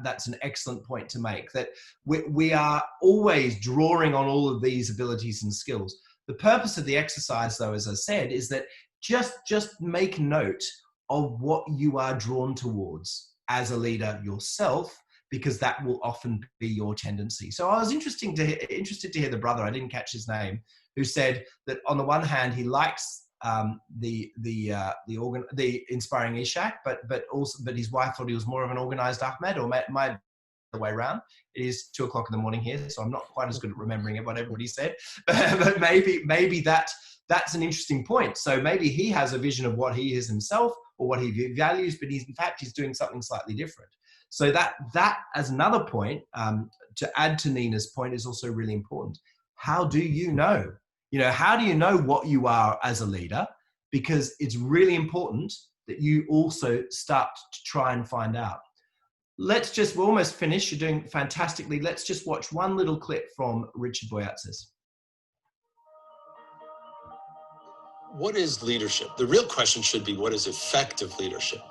that's an excellent point to make, that we are always drawing on all of these abilities and skills. The purpose of the exercise, though, as I said, is that just make note of what you are drawn towards as a leader yourself, because that will often be your tendency. So I was interested to hear the brother, I didn't catch his name, who said that on the one hand he likes the inspiring Ishaq, but his wife thought he was more of an organized Ahmed, or my the way around. It is 2 o'clock in the morning here, so I'm not quite as good at remembering what everybody said. But maybe that's an interesting point. So maybe he has a vision of what he is himself or what he values, but in fact he's doing something slightly different. So that as another point to add to Nina's point is also really important. How do you know? How do you know what you are as a leader? Because it's really important that you also start to try and find out. We're almost finished. You're doing fantastically. Let's just watch one little clip from Richard Boyatzis. What is leadership? The real question should be, what is effective leadership?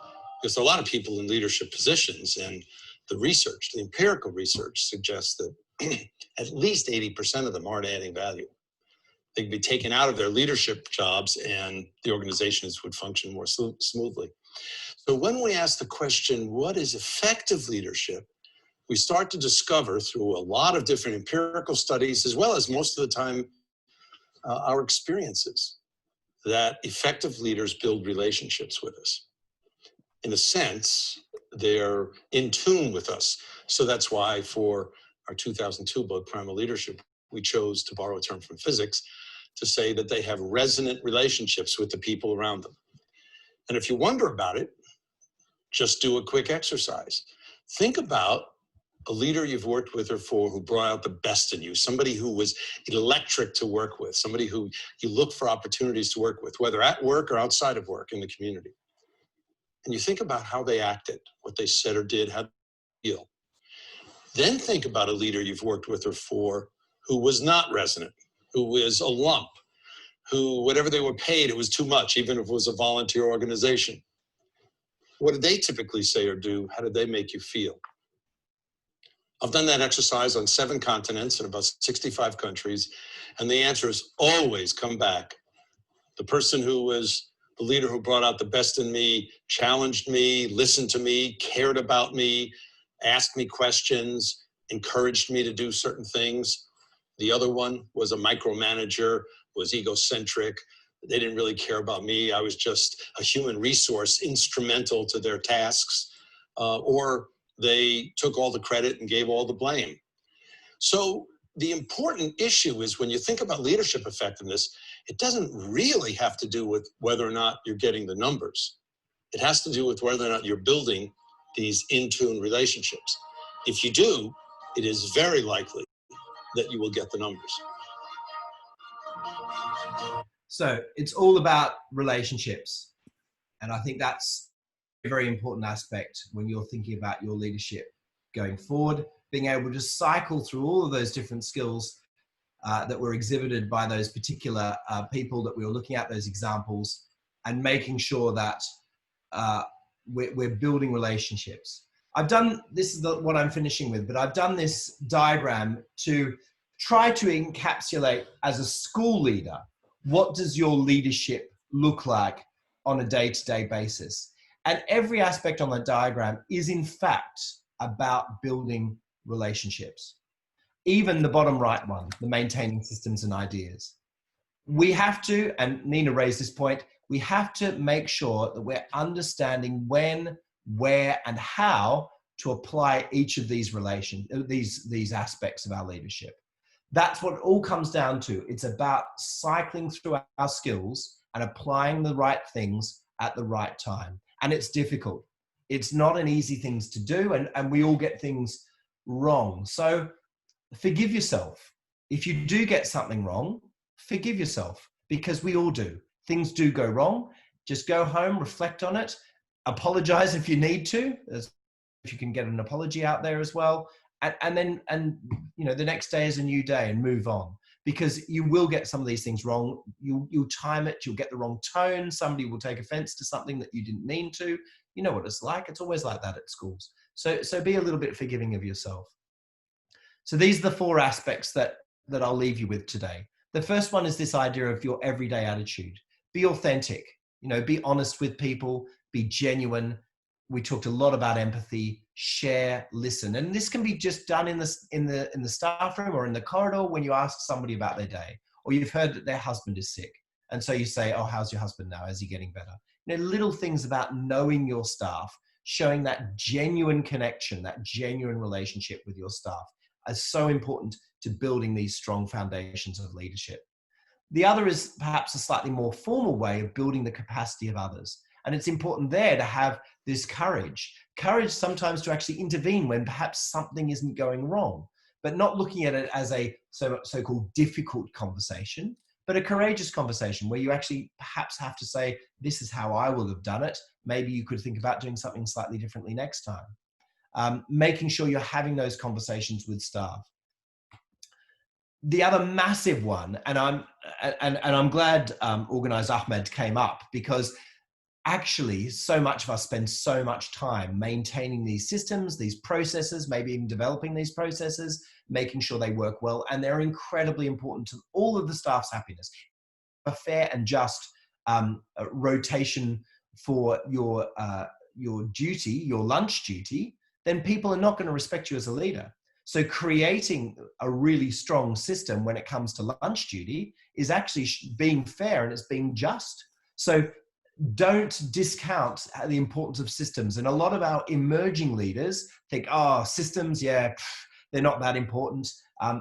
Because there are a lot of people in leadership positions, and the empirical research suggests that at least 80% of them aren't adding value. They could be taken out of their leadership jobs and the organizations would function more smoothly. So when we ask the question, what is effective leadership? We start to discover through a lot of different empirical studies, as well as most of the time our experiences, that effective leaders build relationships with us. In a sense, they're in tune with us. So that's why for our 2002 book, Primal Leadership, we chose to borrow a term from physics to say that they have resonant relationships with the people around them. And if you wonder about it, just do a quick exercise. Think about a leader you've worked with or for who brought out the best in you, somebody who was electric to work with, somebody who you look for opportunities to work with, whether at work or outside of work in the community. And you think about how they acted, what they said or did, how they feel. Then think about a leader you've worked with or for who was not resonant, who was a lump, who whatever they were paid, it was too much, even if it was a volunteer organization. What did they typically say or do? How did they make you feel? I've done that exercise on 7 continents in about 65 countries, and the answers always come back. The person who was the leader who brought out the best in me, challenged me, listened to me, cared about me, asked me questions, encouraged me to do certain things. The other one was a micromanager, was egocentric. They didn't really care about me. I was just a human resource instrumental to their tasks, or they took all the credit and gave all the blame. So the important issue is when you think about leadership effectiveness, it doesn't really have to do with whether or not you're getting the numbers. It has to do with whether or not you're building these in-tune relationships. If you do, it is very likely that you will get the numbers. So it's all about relationships. And I think that's a very important aspect when you're thinking about your leadership going forward, being able to cycle through all of those different skills that were exhibited by those particular people that we were looking at, those examples, and making sure that we're building relationships. This is what I'm finishing with, but I've done this diagram to try to encapsulate, as a school leader, what does your leadership look like on a day-to-day basis? And every aspect on the diagram is in fact about building relationships. Even the bottom right one, the maintaining systems and ideas. We have to, and Nina raised this point, we have to make sure that we're understanding when, where, and how to apply each of these these aspects of our leadership. That's what it all comes down to. It's about cycling through our skills and applying the right things at the right time. And it's difficult. It's not an easy thing to do, and we all get things wrong. So forgive yourself. If you do get something wrong, forgive yourself, because we all do. Things do go wrong. Just go home, reflect on it, apologize if you need to, if you can get an apology out there as well. And then the next day is a new day, and move on, because you will get some of these things wrong. You'll time it. You'll get the wrong tone. Somebody will take offense to something that you didn't mean to. You know what it's like. It's always like that at schools. So be a little bit forgiving of yourself. So these are the 4 aspects that I'll leave you with today. The first one is this idea of your everyday attitude. Be authentic, be honest with people, be genuine. We talked a lot about empathy, share, listen. And this can be just done in the staff room or in the corridor when you ask somebody about their day, or you've heard that their husband is sick. And so you say, oh, how's your husband now? Is he getting better? Little things about knowing your staff, showing that genuine connection, that genuine relationship with your staff is so important to building these strong foundations of leadership. The other is perhaps a slightly more formal way of building the capacity of others. And it's important there to have this courage sometimes to actually intervene when perhaps something isn't going wrong, but not looking at it as a so-called difficult conversation, but a courageous conversation where you actually perhaps have to say, this is how I will have done it. Maybe you could think about doing something slightly differently next time. Making sure you're having those conversations with staff. The other massive one, and I'm glad Organise Ahmed came up, because actually so much of us spend so much time maintaining these systems, these processes, maybe even developing these processes, making sure they work well, and they're incredibly important to all of the staff's happiness. A fair and just rotation for your duty, your lunch duty, then people are not going to respect you as a leader. So creating a really strong system when it comes to lunch duty is actually being fair, and it's being just. So don't discount the importance of systems. And a lot of our emerging leaders think, oh, systems, they're not that important.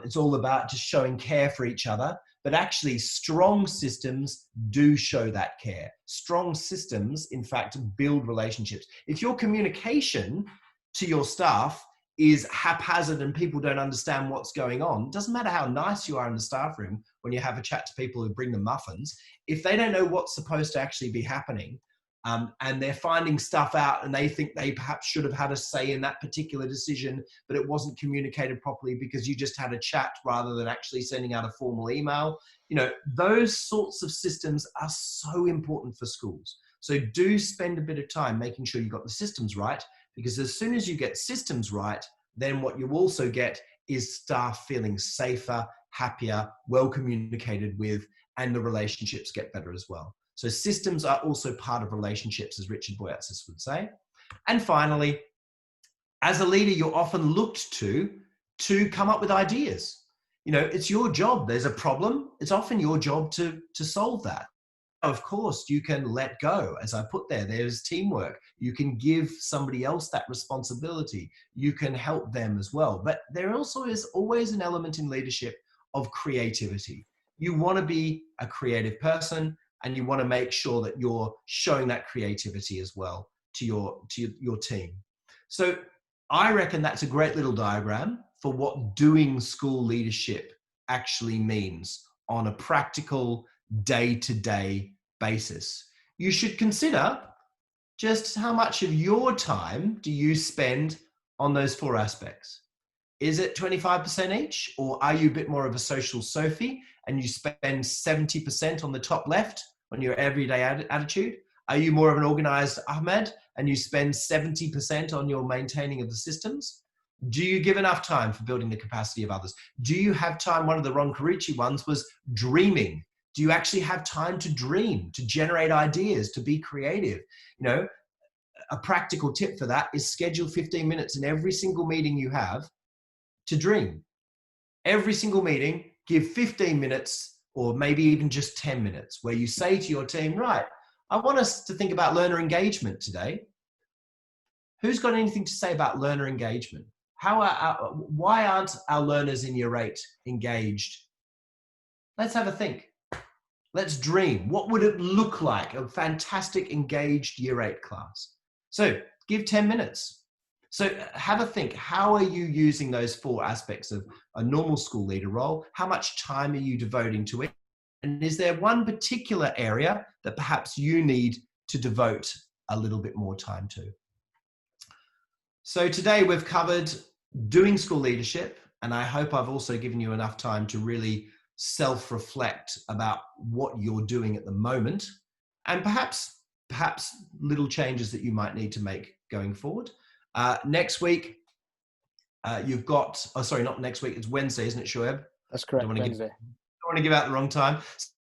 It's all about just showing care for each other. But actually, strong systems do show that care. Strong systems, in fact, build relationships. If your communication to your staff is haphazard and people don't understand what's going on, it doesn't matter how nice you are in the staff room when you have a chat to people who bring them muffins. If they don't know what's supposed to actually be happening, and they're finding stuff out and they think they perhaps should have had a say in that particular decision, but it wasn't communicated properly because you just had a chat rather than actually sending out a formal email, those sorts of systems are so important for schools. So do spend a bit of time making sure you've got the systems right, because as soon as you get systems right, then what you also get is staff feeling safer, happier, well communicated with, and the relationships get better as well. So systems are also part of relationships, as Richard Boyatzis would say. And finally, as a leader, you're often looked to come up with ideas. It's your job. There's a problem. It's often your job to solve that. Of course, you can let go, as I put there. There's teamwork. You can give somebody else that responsibility. You can help them as well. But there also is always an element in leadership of creativity. You want to be a creative person, and you want to make sure that you're showing that creativity as well to your team. So I reckon that's a great little diagram for what doing school leadership actually means on a practical, day-to-day basis. You should consider just how much of your time do you spend on those 4 aspects. Is it 25% each, or are you a bit more of a social Sophie and you spend 70% on the top left on your everyday attitude? Are you more of an organized Ahmed and you spend 70% on your maintaining of the systems? Do you give enough time for building the capacity of others? Do you have time? One of the Ron Karichi ones was dreaming. Do you actually have time to dream, to generate ideas, to be creative? A practical tip for that is schedule 15 minutes in every single meeting you have to dream. Every single meeting, give 15 minutes or maybe even just 10 minutes where you say to your team, right, I want us to think about learner engagement today. Who's got anything to say about learner engagement? Why aren't our learners in Year 8 engaged? Let's have a think. Let's dream. What would it look like, a fantastic engaged Year 8 class? So give 10 minutes. So have a think. How are you using those 4 aspects of a normal school leader role? How much time are you devoting to it? And is there one particular area that perhaps you need to devote a little bit more time to? So today we've covered doing school leadership, and I hope I've also given you enough time to really self-reflect about what you're doing at the moment, and perhaps little changes that you might need to make going forward. Next week, you've got, oh, sorry, not next week, it's Wednesday, isn't it, Shoaib? That's correct, Wednesday. Wednesday. Don't want to give out the wrong time.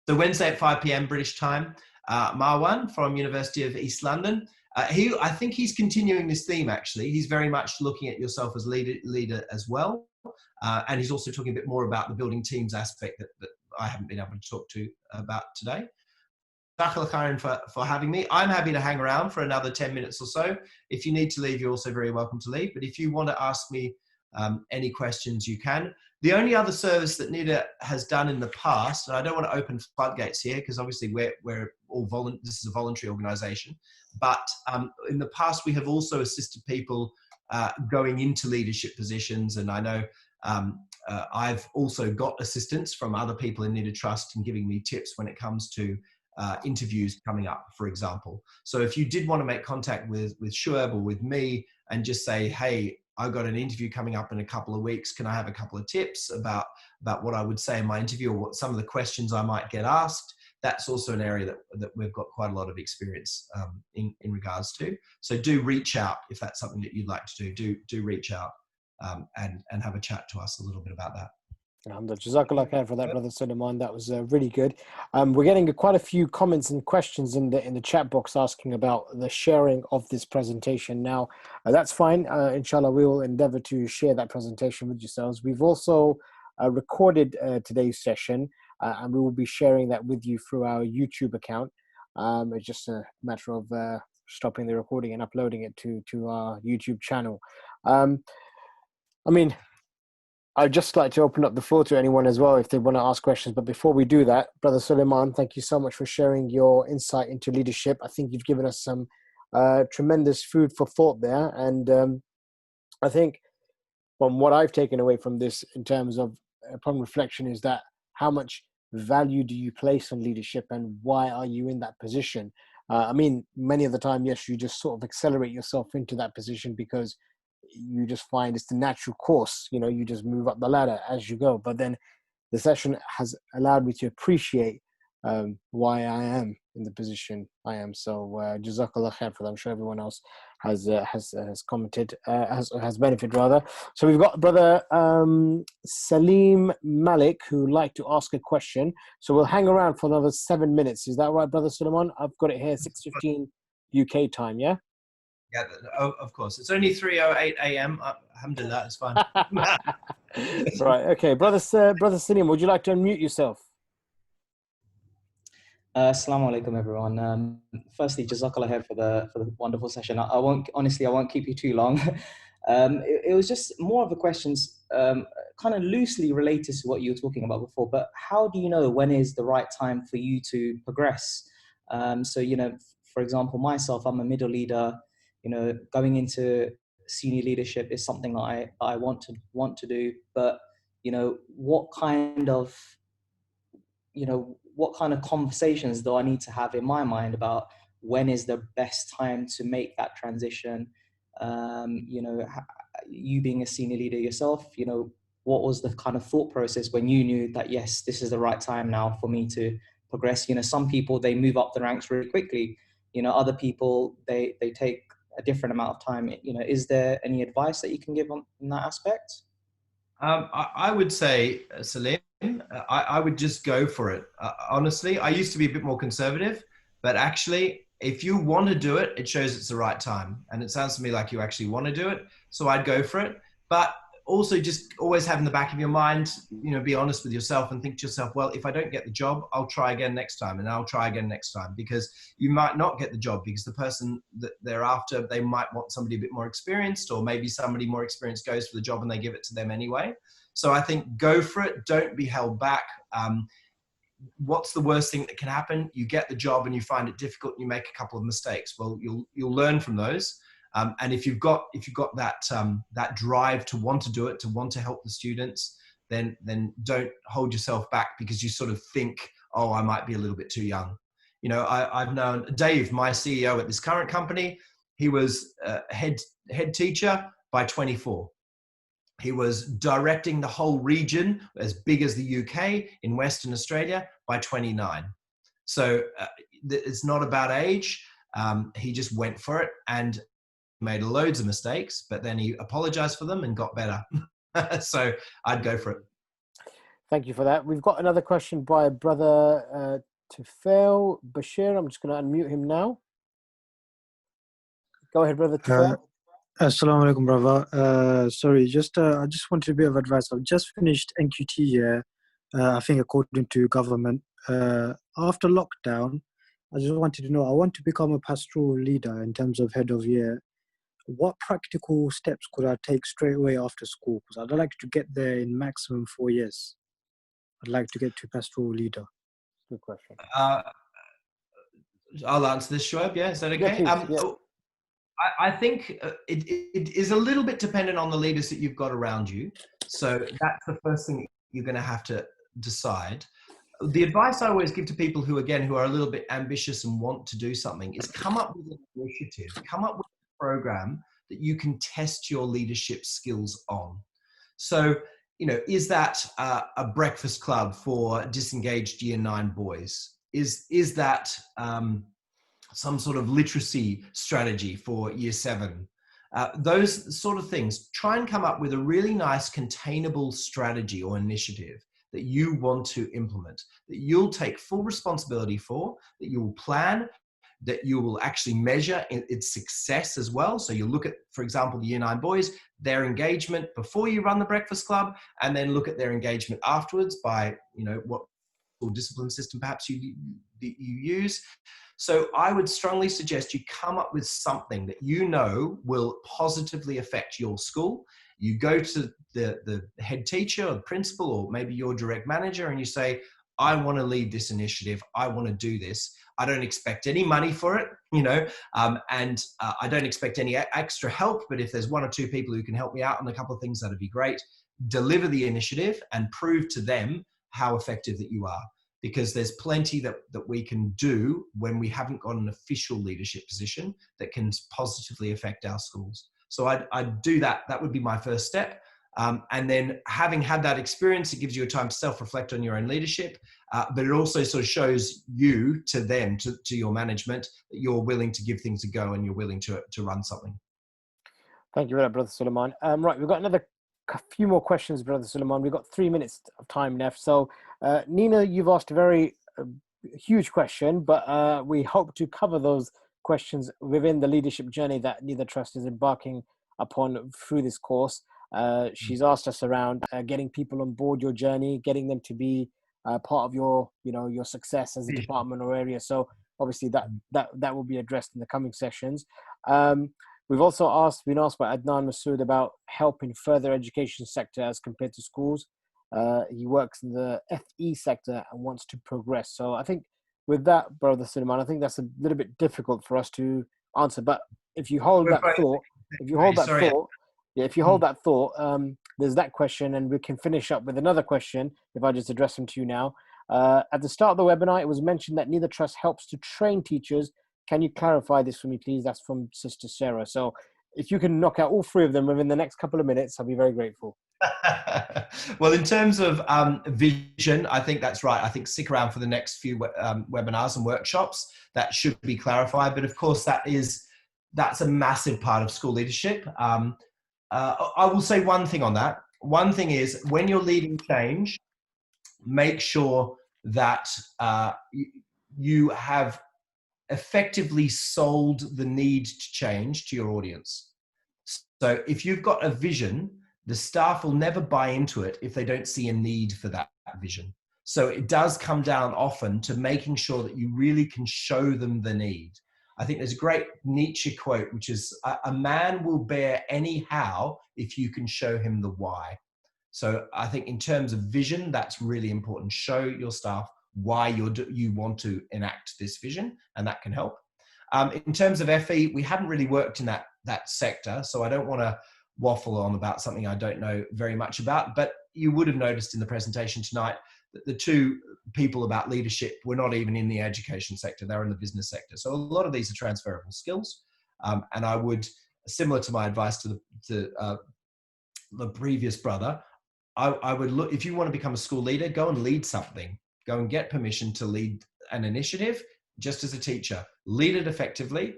So Wednesday at 5 p.m. British time, Marwan from University of East London. I think he's continuing this theme, actually. He's very much looking at yourself as leader as well. And he's also talking a bit more about the building teams aspect that I haven't been able to talk to about today. Jazakallah khairan for having me. I'm happy to hang around for another 10 minutes or so. If you need to leave, you're also very welcome to leave. But if you want to ask me any questions, you can. The only other service that NIDA has done in the past, and I don't want to open floodgates here because obviously we're all this is a voluntary organisation, but in the past we have also assisted people going into leadership positions, and I know I've also got assistance from other people in NIDA Trust and giving me tips when it comes to interviews coming up, for example. So if you did want to make contact with Shoaib or with me and just say, hey, I've got an interview coming up in a couple of weeks. Can I have a couple of tips about what I would say in my interview or what some of the questions I might get asked? That's also an area that we've got quite a lot of experience in regards to. So do reach out if that's something that you'd like to do. Do reach out and have a chat to us a little bit about that. Jazakallah khair for that, Brother Sulaiman. That was really good. We're getting quite a few comments and questions in the chat box asking about the sharing of this presentation. Now, that's fine. Inshallah, we will endeavor to share that presentation with yourselves. We've also recorded today's session, and we will be sharing that with you through our YouTube account. It's just a matter of stopping the recording and uploading it to our YouTube channel. I'd just like to open up the floor to anyone as well if they want to ask questions. But before we do that, Brother Sulaiman, thank you so much for sharing your insight into leadership. I think you've given us some tremendous food for thought there. And I think from what I've taken away from this in terms of upon reflection is that how much value do you place on leadership and why are you in that position? Many of the time, yes, you just sort of accelerate yourself into that position because you just find it's the natural course, you just move up the ladder as you go. But then the session has allowed me to appreciate why I am in the position I am. So Jazakallah khair for that. I'm sure everyone else has commented, has benefited rather. So we've got Brother Salim Malik who would like to ask a question. So we'll hang around for another 7 minutes. Is that right, Brother Sulaiman? I've got it here, 6:15 UK time, yeah? Yeah, of course. It's only 3:08 a.m. Alhamdulillah, it's fine. Right, okay. Brother Salim, would you like to unmute yourself? Assalamu alaikum, everyone. Firstly, Jazakallah khair for the wonderful session. I won't keep you too long. It was just more of a questions, kind of loosely related to what you were talking about before, but how do you know when is the right time for you to progress? So, for example, myself, I'm a middle leader. Going into senior leadership is something that I want to do, but what kind of conversations do I need to have in my mind about when is the best time to make that transition? You being a senior leader yourself, what was the kind of thought process when you knew that, yes, this is the right time now for me to progress? Some people, they move up the ranks really quickly. Other people, they take a different amount of time. Is there any advice that you can give in that aspect? I would say, Salim, I would just go for it. Honestly, I used to be a bit more conservative, but actually, if you want to do it, it shows it's the right time. And it sounds to me like you actually want to do it. So I'd go for it. But also just always have in the back of your mind, be honest with yourself and think to yourself, well, if I don't get the job, I'll try again next time, and I'll try again next time, because you might not get the job because the person that they're after, they might want somebody a bit more experienced, or maybe somebody more experienced goes for the job and they give it to them anyway. So I think go for it. Don't be held back. What's the worst thing that can happen? You get the job and you find it difficult and you make a couple of mistakes. Well, you'll learn from those. And if you've got that drive to want to do it, to want to help the students, then don't hold yourself back because you sort of think, oh, I might be a little bit too young. I've known Dave, my CEO at this current company. He was head teacher by 24. He was directing the whole region as big as the UK in Western Australia by 29. So it's not about age. He just went for it and made loads of mistakes, but then he apologized for them and got better. So I'd go for it. Thank you for that. We've got another question by brother Tufail Bashir. I'm just going to unmute him now. Go ahead, brother Tufail. Assalamu alaikum, brother. Sorry, I just wanted a bit of advice. I've just finished NQT year, I think according to government. After lockdown, I just wanted to know, I want to become a pastoral leader in terms of head of year. What practical steps could I take straight away after school? Because I'd like to get there in maximum 4 years. I'd like to get to pastoral leader. Good question. I'll answer this, Shoaib. Yeah, is that okay? Yeah, I think it is a little bit dependent on the leaders that you've got around you. So that's the first thing you're going to have to decide. The advice I always give to people who are a little bit ambitious and want to do something is come up with an initiative, come up with a program that you can test your leadership skills on. So, is that a breakfast club for disengaged year 9 boys? Is that some sort of literacy strategy for year 7? Those sort of things. Try and come up with a really nice containable strategy or initiative that you want to implement, that you'll take full responsibility for, that you will plan, that you will actually measure its success as well. So you look at, for example, the year 9 boys, their engagement before you run the breakfast club, and then look at their engagement afterwards by, what discipline system perhaps you use. So I would strongly suggest you come up with something that will positively affect your school. You go to the head teacher or the principal or maybe your direct manager and you say, I want to lead this initiative. I want to do this. I don't expect any money for it, and I don't expect any extra help, but if there's 1 or 2 people who can help me out on a couple of things, that'd be great. Deliver the initiative and prove to them how effective that you are, because there's plenty that we can do when we haven't got an official leadership position that can positively affect our schools. So I'd do that. That would be my first step. And then having had that experience, it gives you a time to self-reflect on your own leadership, but it also sort of shows you to them, to your management, that you're willing to give things a go and you're willing to run something. Thank you for that, Brother Sulaiman. Right, we've got a few more questions, Brother Sulaiman. We've got 3 minutes of time left. So, Nina, you've asked a very huge question, but we hope to cover those questions within the leadership journey that Neave Trust is embarking upon through this course. She's asked us around getting people on board your journey, getting them to be part of your success as a department or area. So obviously that will be addressed in the coming sessions. We've also been asked by Adnan Masood about help in further education sector as compared to schools. He works in the FE sector and wants to progress. So I think with that, Brother Sulaiman, I think that's a little bit difficult for us to answer. But if you hold that thought, there's that question, and we can finish up with another question if I just address them to you now. At the start of the webinar, it was mentioned that Neave Trust helps to train teachers. Can you clarify this for me, please? That's from Sister Sarah. So if you can knock out all 3 of them within the next couple of minutes, I'll be very grateful. Well, in terms of vision, I think that's right. I think stick around for the next few webinars and workshops. That should be clarified. But of course, that's a massive part of school leadership. I will say one thing on that. One thing is, when you're leading change, make sure that you have effectively sold the need to change to your audience. So if you've got a vision the staff will never buy into it if they don't see a need for that vision. So it does come down often to making sure that you really can show them the need. I think there's a great Nietzsche quote, which is, a man will bear any how if you can show him the why. So I think in terms of vision, that's really important. Show your staff why you want to enact this vision, and that can help. In terms of FE, we haven't really worked in that sector, so I don't want to waffle on about something I don't know very much about, but you would have noticed in the presentation tonight that the two people about leadership were not even in the education sector, they're in the business sector. So a lot of these are transferable skills, and I would, similar to my advice to the previous brother, I would look, if you want to become a school leader, go and lead something. Go and get permission to lead an initiative just as a teacher. Lead it effectively.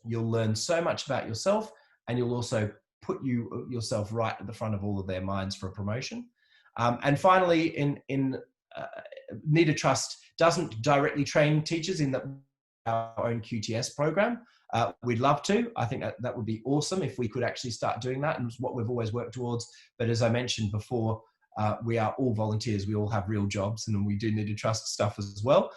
You'll learn so much about yourself, and you'll also put yourself right at the front of all of their minds for a promotion. And finally, Neave Trust doesn't directly train teachers in our own QTS program. We'd love to. I think that would be awesome if we could actually start doing that, and it's what we've always worked towards. But as I mentioned before, we are all volunteers. We all have real jobs, and we do need to trust stuff as well.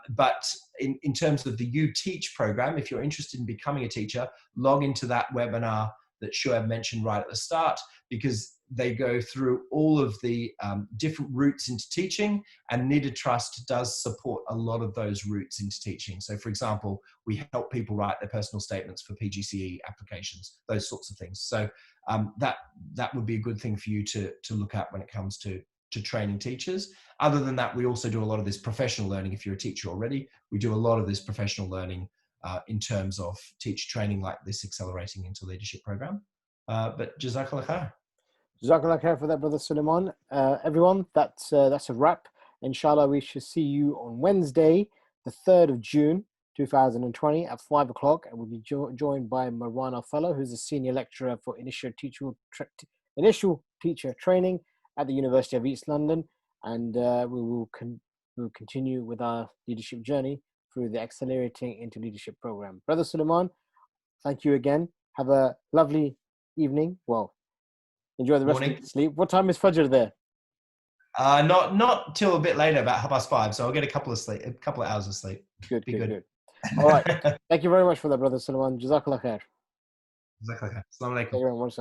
But in terms of the You Teach program, if you're interested in becoming a teacher, log into that webinar that Shoaib mentioned right at the start, because they go through all of the different routes into teaching, and Neave Trust does support a lot of those routes into teaching. So for example, we help people write their personal statements for PGCE applications, those sorts of things. So that would be a good thing for you to look at when it comes to training teachers. Other than that, we also do a lot of this professional learning. If you're a teacher already, we do a lot of this professional learning in terms of teacher training like this Accelerating into Leadership program. But Jazakallah khair. Jazakallah khair for that, Brother Sulaiman. Everyone, that's a wrap. Inshallah, we shall see you on Wednesday, the 3rd of June, 2020 at 5 o'clock, and we'll be joined by Marwana Fellow, who's a senior lecturer for initial teacher training at the University of East London, and we will continue with our leadership journey through the Accelerating into Leadership program. Brother Sulaiman, thank you again. Have a lovely evening. Well, enjoy the rest of the sleep. What time is Fajr there? Not till a bit later, about 5:30. So I'll get a couple of hours of sleep. Good. All right. Thank you very much for that, Brother Sulaiman. Jazakallah khair. Jazakallah khair. Assalamu alaikum. Thank you very much.